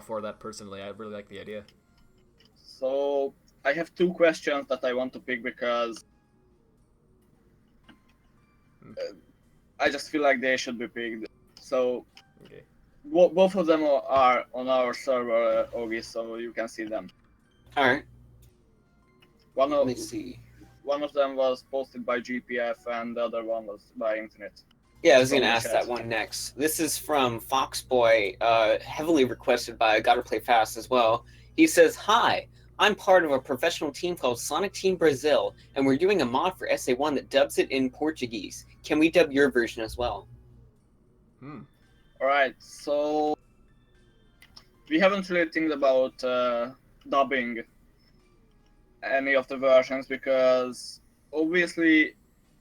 for that personally. I really like the idea. So I have two questions that I want to pick because I just feel like they should be picked. So both of them are on our server, Ogi, so you can see them. All right. Let me see. One of them was posted by GPF, and the other one was by Internet. Yeah, I was going to ask that one next. This is from Foxboy, heavily requested by Gotta Play Fast as well. He says, "Hi, I'm part of a professional team called Sonic Team Brasil, and we're doing a mod for SA1 that dubs it in Portuguese. Can we dub your version as well?" Alright, so we haven't really think about dubbing any of the versions because obviously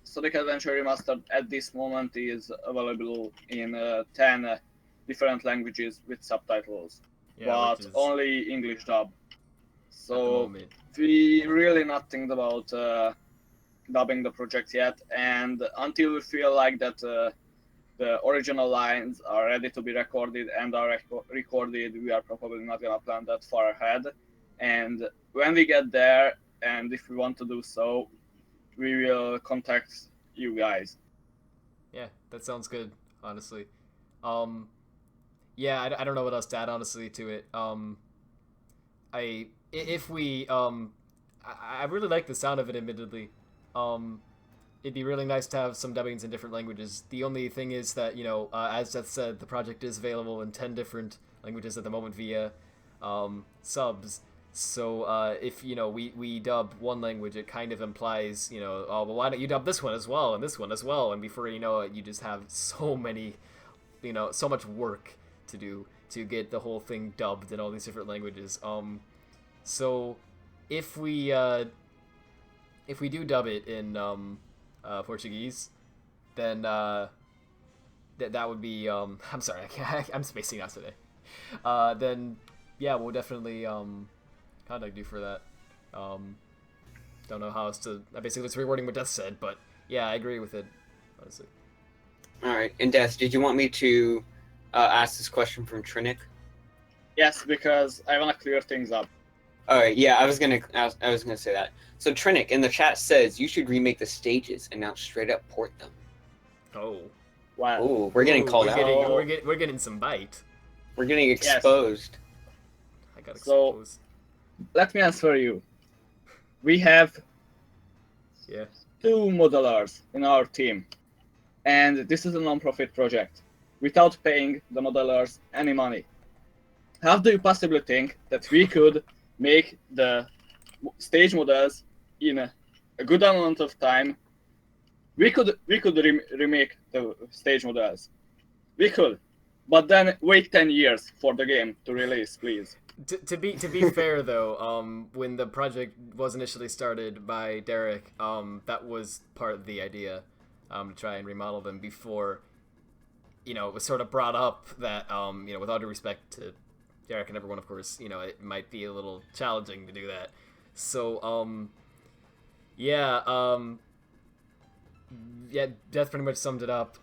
Sonic Adventure Remastered at this moment is available in 10 different languages with subtitles, but only English dub. So we really not think about dubbing the project yet, and until we feel like that the original lines are ready to be recorded and are recorded, we are probably not gonna plan that far ahead. And when we get there, and if we want to do so, we will contact you guys. Yeah, that sounds good, honestly. Yeah, I don't know what else to add, honestly, to it. I really like the sound of it, admittedly. It'd be really nice to have some dubbings in different languages. The only thing is that, as Death said, the project is available in 10 different languages at the moment via subs. So if we dub one language, it kind of implies oh well, why don't you dub this one as well and this one as well, and before you know it, you just have so many so much work to do to get the whole thing dubbed in all these different languages. So if we do dub it in Portuguese, then that would be I'm sorry, I'm spacing out today. Then yeah, we'll definitely contact you for that. Don't know how else to. Basically, it's rewording what Death said, but yeah, I agree with it, honestly. All right, and Death, did you want me to ask this question from TriNic? Yes, because I want to clear things up. All right, yeah, I was gonna say that. So TriNic in the chat says you should remake the stages and not straight up port them. Oh. Wow. Oh, we're getting called out. We're getting some bite. We're getting exposed. Yes. I got exposed. So, let me answer you. We have 2 modelers in our team, and this is a non-profit project, without paying the modelers any money. How do you possibly think that we could make the stage models in a good amount of time? We could remake the stage models. We could, but then wait 10 years for the game to release, please. To be fair though, when the project was initially started by Derek, that was part of the idea, to try and remodel them before, it was sort of brought up that, with all due respect to Derek and everyone, of course, it might be a little challenging to do that. So, yeah, Death pretty much summed it up.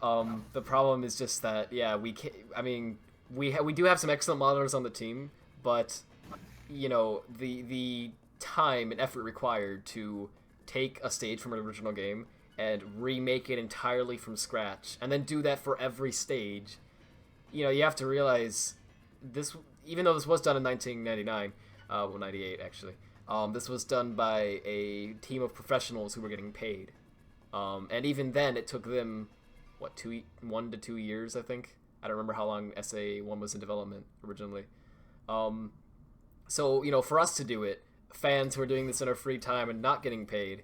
The problem is just that, yeah, we do have some excellent modelers on the team, but the time and effort required to take a stage from an original game and remake it entirely from scratch and then do that for every stage you have to realize this, even though this was done in 1999, 98 actually, this was done by a team of professionals who were getting paid. And even then, it took them, 1 to 2 years, I think. I don't remember how long SA1 was in development originally. So, for us to do it, fans who are doing this in our free time and not getting paid,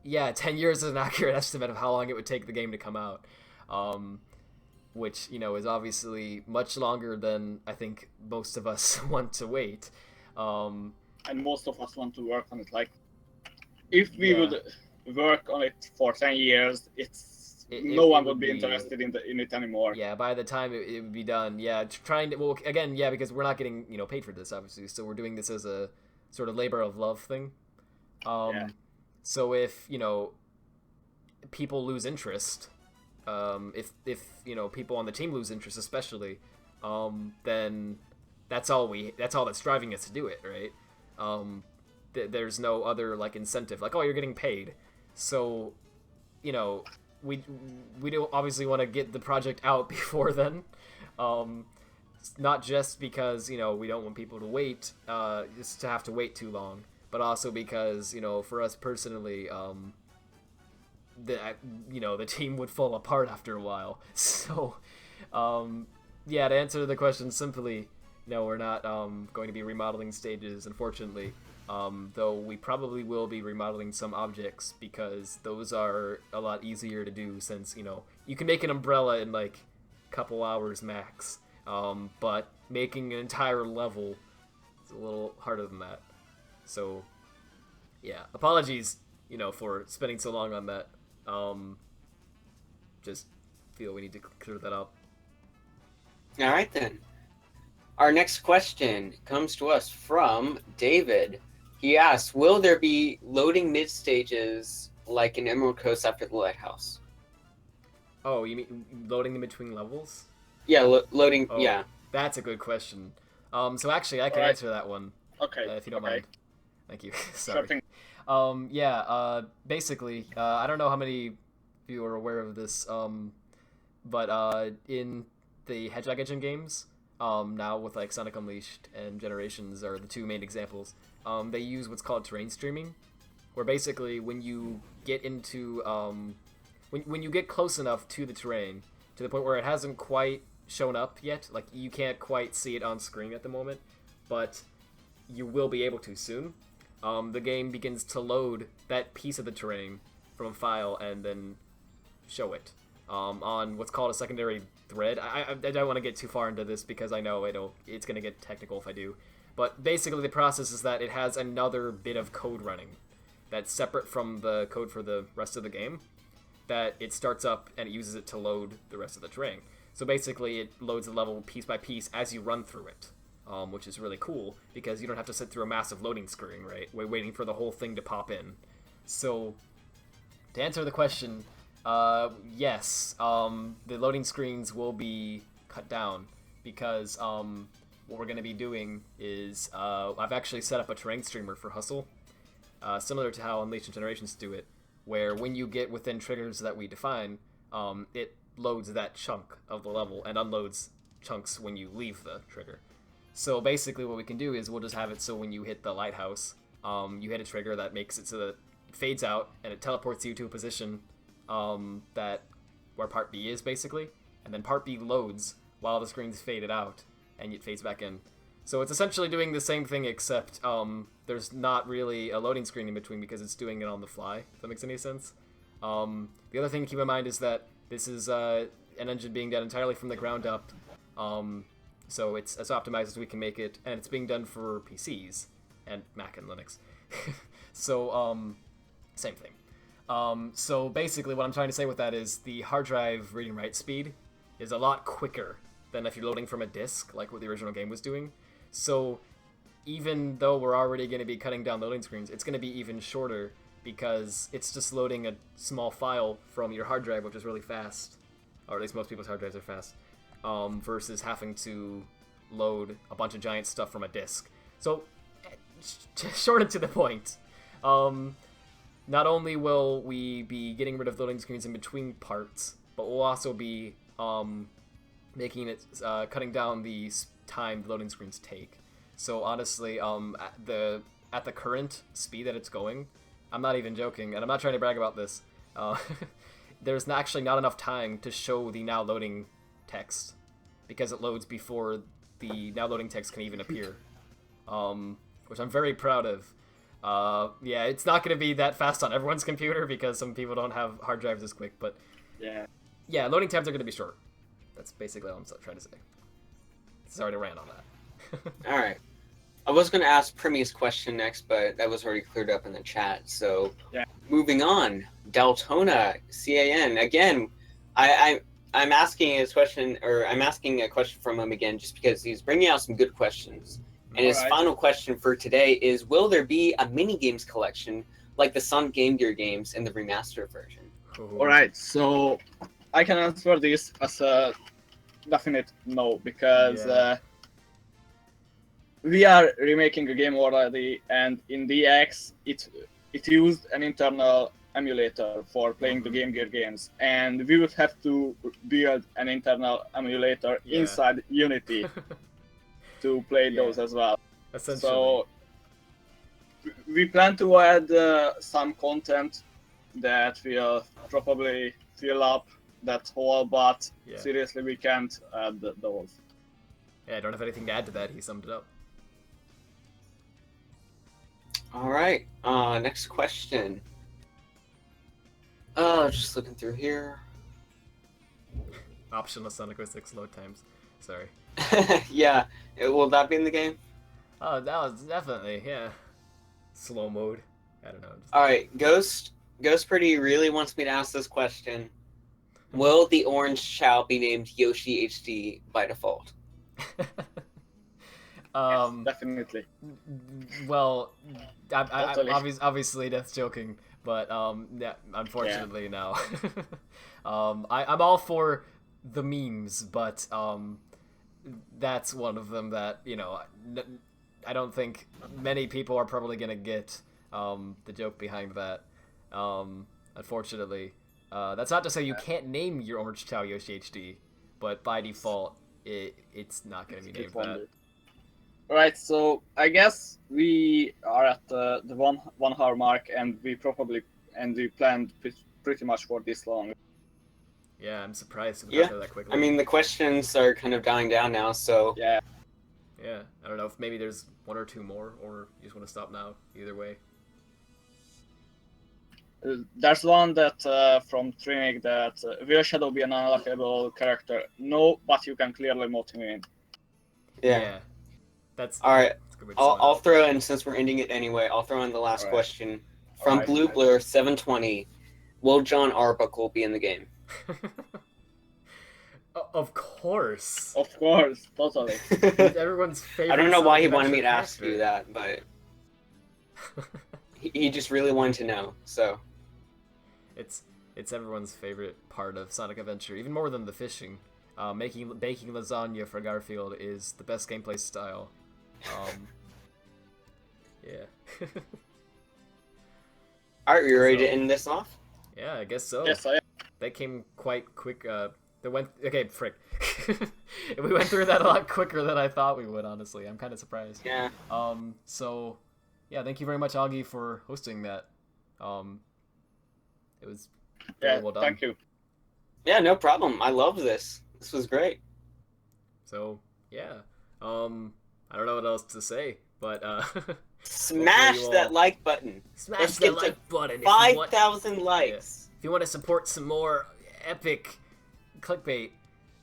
10 years is an accurate estimate of how long it would take the game to come out. Which, is obviously much longer than I think most of us want to wait. And most of us want to work on it. Like, if we would work on it for 10 years, no one would be interested in it anymore. Yeah, by the time it would be done, because we're not getting, paid for this, obviously, so we're doing this as a sort of labor of love thing. So if, people lose interest, if people on the team lose interest especially, then that's all that's driving us to do it, right? There's no other incentive, you're getting paid, so we do obviously want to get the project out before then, not just because we don't want people to wait, just to have to wait too long, but also because for us personally, the team would fall apart after a while. So, to answer the question simply, no, we're not going to be remodeling stages, unfortunately. Though we probably will be remodeling some objects because those are a lot easier to do since, you can make an umbrella in a couple hours max. But making an entire level is a little harder than that. So, apologies, for spending so long on that. Just feel we need to clear that up. All right, then. Our next question comes to us from David. He asks, will there be loading mid-stages like in Emerald Coast after the lighthouse? Oh, you mean loading in between levels? Yeah, loading, yeah. That's a good question. So actually, I can answer that one. Okay. If you don't mind. Thank you. Sorry. Sure. Basically, I don't know how many of you are aware of this, but in the Hedgehog Engine games, now with Sonic Unleashed and Generations are the two main examples, they use what's called terrain streaming, where basically when you get into, when you get close enough to the terrain, to the point where it hasn't quite shown up yet, you can't quite see it on screen at the moment, but you will be able to soon. The game begins to load that piece of the terrain from a file and then show it on what's called a secondary thread. I don't want to get too far into this because I know it's going to get technical if I do. But basically the process is that it has another bit of code running that's separate from the code for the rest of the game, that it starts up and it uses it to load the rest of the terrain. So basically it loads the level piece by piece as you run through it. Which is really cool because you don't have to sit through a massive loading screen, right? We're waiting for the whole thing to pop in. So, to answer the question, yes, the loading screens will be cut down because what we're going to be doing is I've actually set up a terrain streamer for Hustle, similar to how Unleashed and Generations do it, where when you get within triggers that we define, it loads that chunk of the level and unloads chunks when you leave the trigger. So basically what we can do is we'll just have it so when you hit the lighthouse, you hit a trigger that makes it so that it fades out and it teleports you to a position that where part B is basically, and then part B loads while the screen's faded out and it fades back in. So it's essentially doing the same thing except there's not really a loading screen in between because it's doing it on the fly, if that makes any sense. The other thing to keep in mind is that this is an engine being done entirely from the ground up. So it's as optimized as we can make it, and it's being done for PCs and Mac and Linux. So, same thing. So basically what I'm trying to say with that is the hard drive read and write speed is a lot quicker than if you're loading from a disk, like what the original game was doing. So even though we're already going to be cutting down loading screens, it's going to be even shorter because it's just loading a small file from your hard drive, which is really fast, or at least most people's hard drives are fast. Versus having to load a bunch of giant stuff from a disk. So, short and to the point, not only will we be getting rid of loading screens in between parts, but we'll also be making it cutting down the time the loading screens take. So honestly, at the current speed that it's going, I'm not even joking, and I'm not trying to brag about this. There's actually not enough time to show the now loading text because it loads before the now loading text can even appear, which I'm very proud of. Yeah, it's not going to be that fast on everyone's computer because some people don't have hard drives as quick, but yeah, loading times are going to be short. That's basically all I'm trying to say. Sorry to rant on that. All right. I was going to ask Premi's question next, but that was already cleared up in the chat. So, moving on, DaltonaCAN. Again, I'm asking his question, or I'm asking a question from him again, just because he's bringing out some good questions. And his final question for today is: will there be a mini games collection like the Sonic Game Gear games in the remastered version? All right, so I can answer this as a definite no, because we are remaking a game already, and in DX it used an internal emulator for playing the Game Gear games, and we would have to build an internal emulator inside Unity to play those as well. So we plan to add some content that will probably fill up that hole, but seriously, we can't add those. Yeah, I don't have anything to add to that. He summed it up. All right. Next question. Just looking through here. Optional Sonic 06 load times. Sorry. Yeah. Will that be in the game? Oh, that was definitely, slow mode. I don't know. All right. Ghostperty really wants me to ask this question. Will the orange Chao be named YoshiHD by default? Yes, definitely. Well, Totally. obviously that's joking, but unfortunately no. I'm all for the memes, but that's one of them that I don't think many people are probably gonna get the joke behind that. Unfortunately, that's not to say you can't name your orange Chao YoshiHD, but by default it's not gonna be named that. Right, so I guess we are at the 1 hour mark, and we planned pretty much for this long. Yeah, I'm surprised it got there that quickly. I mean, the questions are kind of dying down now, so... Yeah, I don't know if maybe there's one or two more, or you just want to stop now, either way. There's one that from TriNic that will Shadow be an unlockable character? No, but you can clearly mod him in. Yeah. That's all right. That's I'll throw in, since we're ending it anyway, I'll throw in the last question from Blue Blur 720. Will Jon Arbuckle be in the game? Of course. Of course, totally. He's everyone's favorite. I don't know why he wanted me to ask you that, but he just really wanted to know. So it's everyone's favorite part of Sonic Adventure, even more than the fishing. Baking lasagna for Garfield is the best gameplay style. Yeah. Alright, we ready to end this off? Yeah, I guess so. Yes, I am. They came quite quick. We went through that a lot quicker than I thought we would, honestly. I'm kind of surprised. Yeah. So, yeah, thank you very much, Augie, for hosting that. It was very well done. Thank you. Yeah, no problem. I love this. This was great. So, yeah. I don't know what else to say, but smash that like button. Smash that like button. 5,000 likes. If you want to support some more epic clickbait,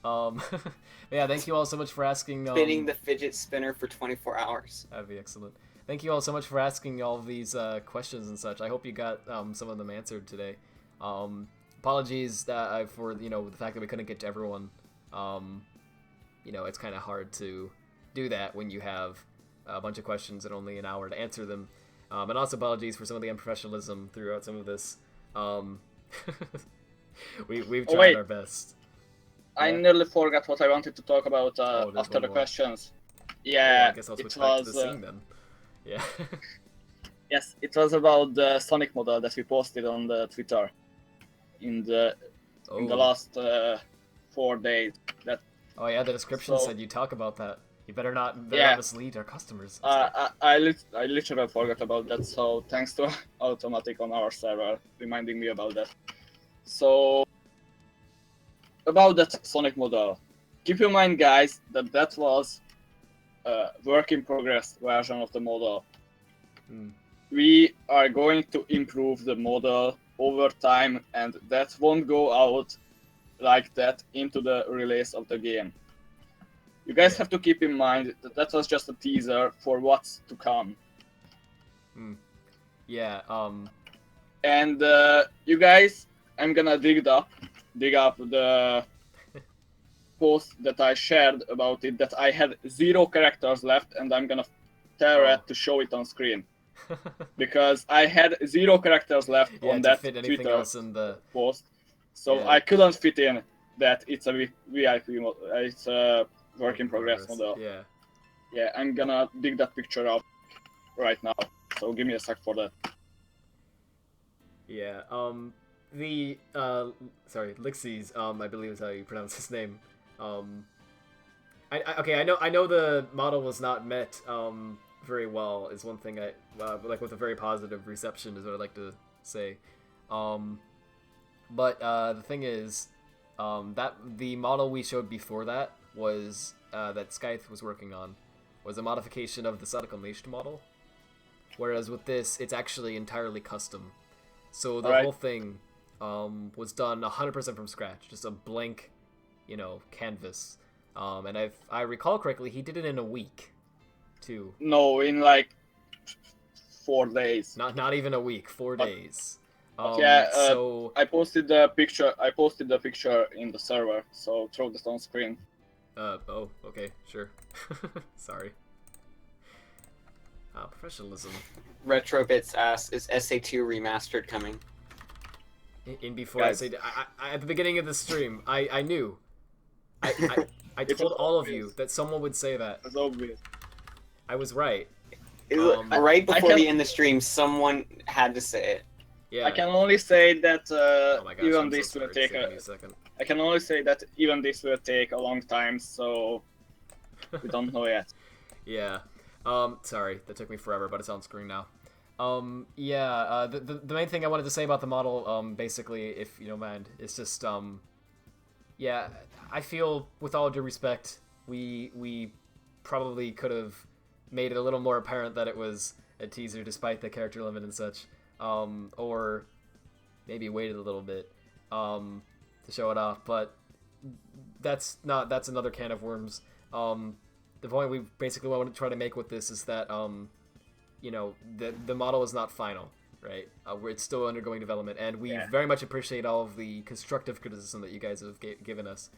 yeah, thank you all so much for asking. Spinning the fidget spinner for 24 hours. That'd be excellent. Thank you all so much for asking all of these questions and such. I hope you got some of them answered today. Apologies for the fact that we couldn't get to everyone. It's kind of hard to do that when you have a bunch of questions and only an hour to answer them. And also apologies for some of the unprofessionalism throughout some of this. We've tried our best. I nearly forgot what I wanted to talk about after the questions. Yeah, I guess I'll switch back to the scene then. Yeah. Yes, it was about the Sonic model that we posted on the Twitter in the last 4 days. That Oh yeah, the description So- said you talk about that. You better not Yeah. mislead our customers. I literally forgot about that, so thanks to Automatic on our server reminding me about that. So, about that Sonic model, keep in mind, guys, that was a work in progress version of the model. Hmm. We are going to improve the model over time, and that won't go out like that into the release of the game. You guys Yeah. have to keep in mind that that was just a teaser for what's to come. Yeah. And you guys, I'm gonna dig up the post that I shared about it, that I had 0 characters left, and I'm gonna tear Oh. it to show it on screen. Because I had 0 characters left Yeah, on to that fit anything Twitter else in the. post, so Yeah. I couldn't fit in that it's a VIP it's a work in progress model. Yeah. Yeah, I'm gonna dig that picture up right now, so give me a sec for that. Yeah. The sorry, Lixies. I believe is how you pronounce his name. Okay. I know the model was not met very well. Is one thing I like with a very positive reception is what I'd like to say. But the thing is, that the model we showed before that was that Scythe was working on was a modification of the Sonic Unleashed model, whereas with this it's actually entirely custom. So the Alright. whole thing was done 100% from scratch, just a blank, canvas. And if I recall correctly, he did it in a week, too. No, in like 4 days. Not even a week, 4 days. Yeah, so I posted the picture. I posted the picture in the server, so throw this on screen. oh, okay, sure. Sorry. Professionalism. Retrobits asks, is SA2 Remastered coming? In before Guys. I say, at the beginning of the stream, I knew. I It's told all of obvious. you that someone would say that. It's obvious. I was right. Right I before can- the end of the stream, someone had to say it. Yeah. I can only say that Oh my gosh, even I'm this so will sorry. take Just give a. me a second. I can only say that even this will take a long time, so we don't know yet. Yeah. Sorry, that took me forever, but it's on screen now. Yeah, the main thing I wanted to say about the model, basically, if you don't mind, is just, yeah, I feel, with all due respect, we probably could have made it a little more apparent that it was a teaser despite the character limit and such, or maybe waited a little bit, to show it off, but that's another can of worms. The point we basically want to try to make with this is that, the model is not final, right? It's still undergoing development, and we very much appreciate all of the constructive criticism that you guys have given us,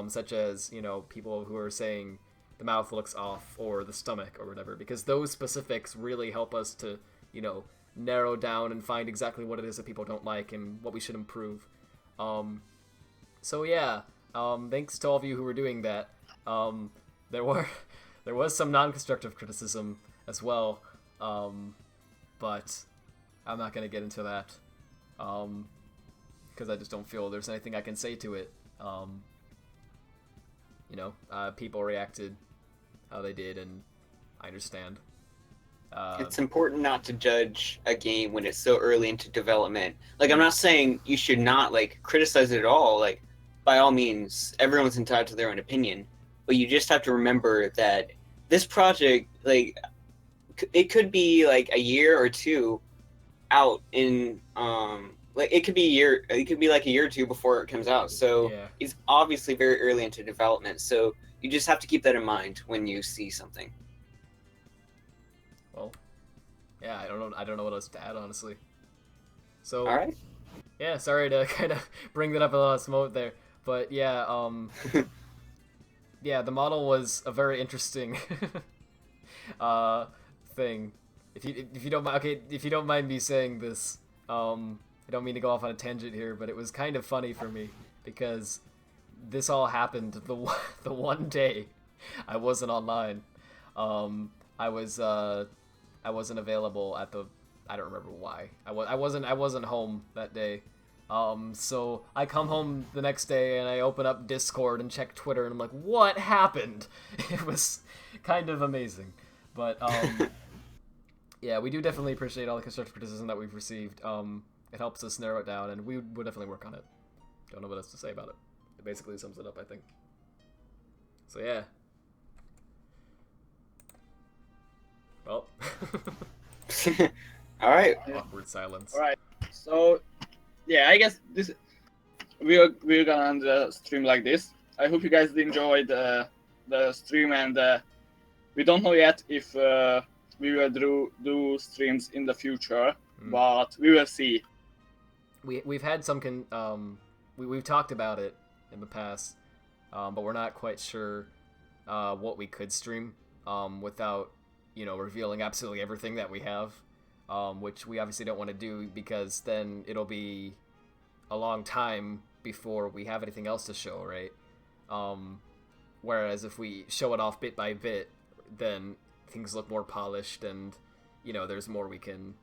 such as, people who are saying the mouth looks off or the stomach or whatever, because those specifics really help us to, narrow down and find exactly what it is that people don't like and what we should improve. So yeah, thanks to all of you who were doing that. There was some non-constructive criticism as well, but I'm not gonna get into that, because I just don't feel there's anything I can say to it. People reacted how they did, and I understand. It's important not to judge a game when it's so early into development. Like, I'm not saying you should not, criticize it at all. Like, by all means, everyone's entitled to their own opinion. But you just have to remember that this project, it could be, a year or two out in, it could be a year or two before it comes out. So Yeah. it's obviously very early into development. So you just have to keep that in mind when you see something. Well, yeah, I don't know what else to add, honestly. So, All right. yeah, sorry to kind of bring that up a last moment there, but yeah, yeah, the model was a very interesting thing. If you don't mind, okay, if you don't mind me saying this, I don't mean to go off on a tangent here, but it was kind of funny for me because this all happened the one day I wasn't online. I wasn't available at the. I don't remember why. I wasn't home that day. So I come home the next day and I open up Discord and check Twitter and I'm like, what happened? It was kind of amazing. But, yeah, we do definitely appreciate all the constructive criticism that we've received. It helps us narrow it down, and we would definitely work on it. Don't know what else to say about it. It basically sums it up, I think. So, yeah. Well. Alright. Awkward silence. Alright. So, yeah, I guess we're gonna end the stream like this. I hope you guys enjoyed the stream, and we don't know yet if we will do streams in the future, but we will see. We've had some we've talked about it in the past, but we're not quite sure what we could stream without revealing absolutely everything that we have, which we obviously don't want to do because then it'll be a long time before we have anything else to show, right? Whereas if we show it off bit by bit, then things look more polished and there's more we can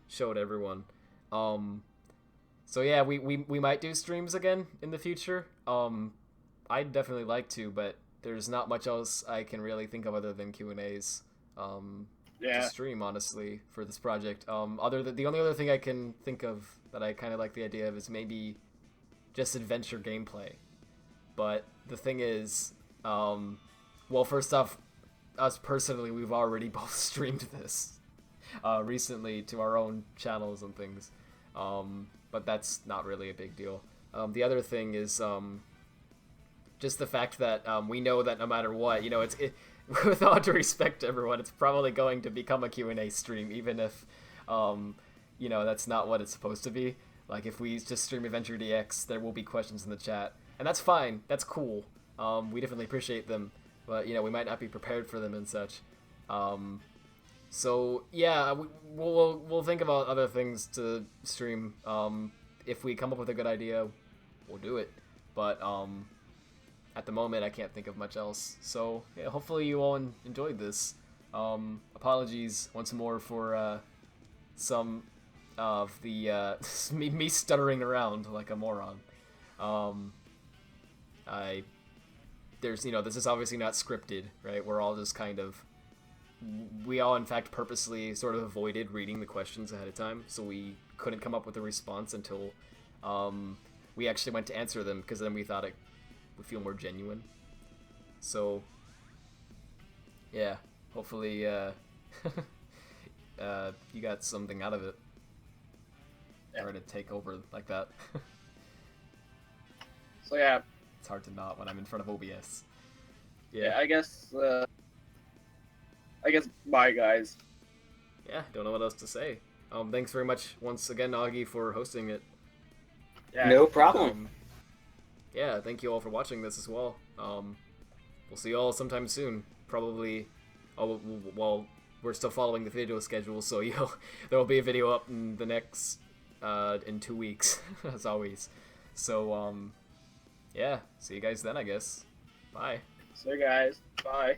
show to everyone. So yeah, we might do streams again in the future. I'd definitely like to, but there's not much else I can really think of other than Q&As to stream, honestly, for this project. The only other thing I can think of that I kind of like the idea of is maybe just adventure gameplay. But the thing is, well, first off, us personally, we've already both streamed this recently to our own channels and things. But that's not really a big deal. The other thing is just the fact that we know that no matter what, with all due respect to everyone, it's probably going to become a Q&A stream, even if, that's not what it's supposed to be. Like, if we just stream Adventure DX, there will be questions in the chat. And that's fine. That's cool. We definitely appreciate them. But, we might not be prepared for them and such. So, yeah, we'll think about other things to stream. If we come up with a good idea, we'll do it. But, at the moment, I can't think of much else. So, yeah, hopefully you all enjoyed this. Apologies once more for some of the me stuttering around like a moron. This is obviously not scripted, right? We're all just we all in fact purposely sort of avoided reading the questions ahead of time, so we couldn't come up with a response until we actually went to answer them, because then we thought it would feel more genuine. So yeah, hopefully you got something out of it. Or to take over like that. So yeah, it's hard to not when I'm in front of OBS. Yeah, I guess bye, guys. Yeah, don't know what else to say. Thanks very much once again, Augie, for hosting it. Yeah. No problem. Yeah, thank you all for watching this as well. We'll see you all sometime soon. Probably, well, we're still following the video schedule, so there will be a video up in the next, in 2 weeks, as always. So, yeah, see you guys then, I guess. Bye. See you guys. Bye.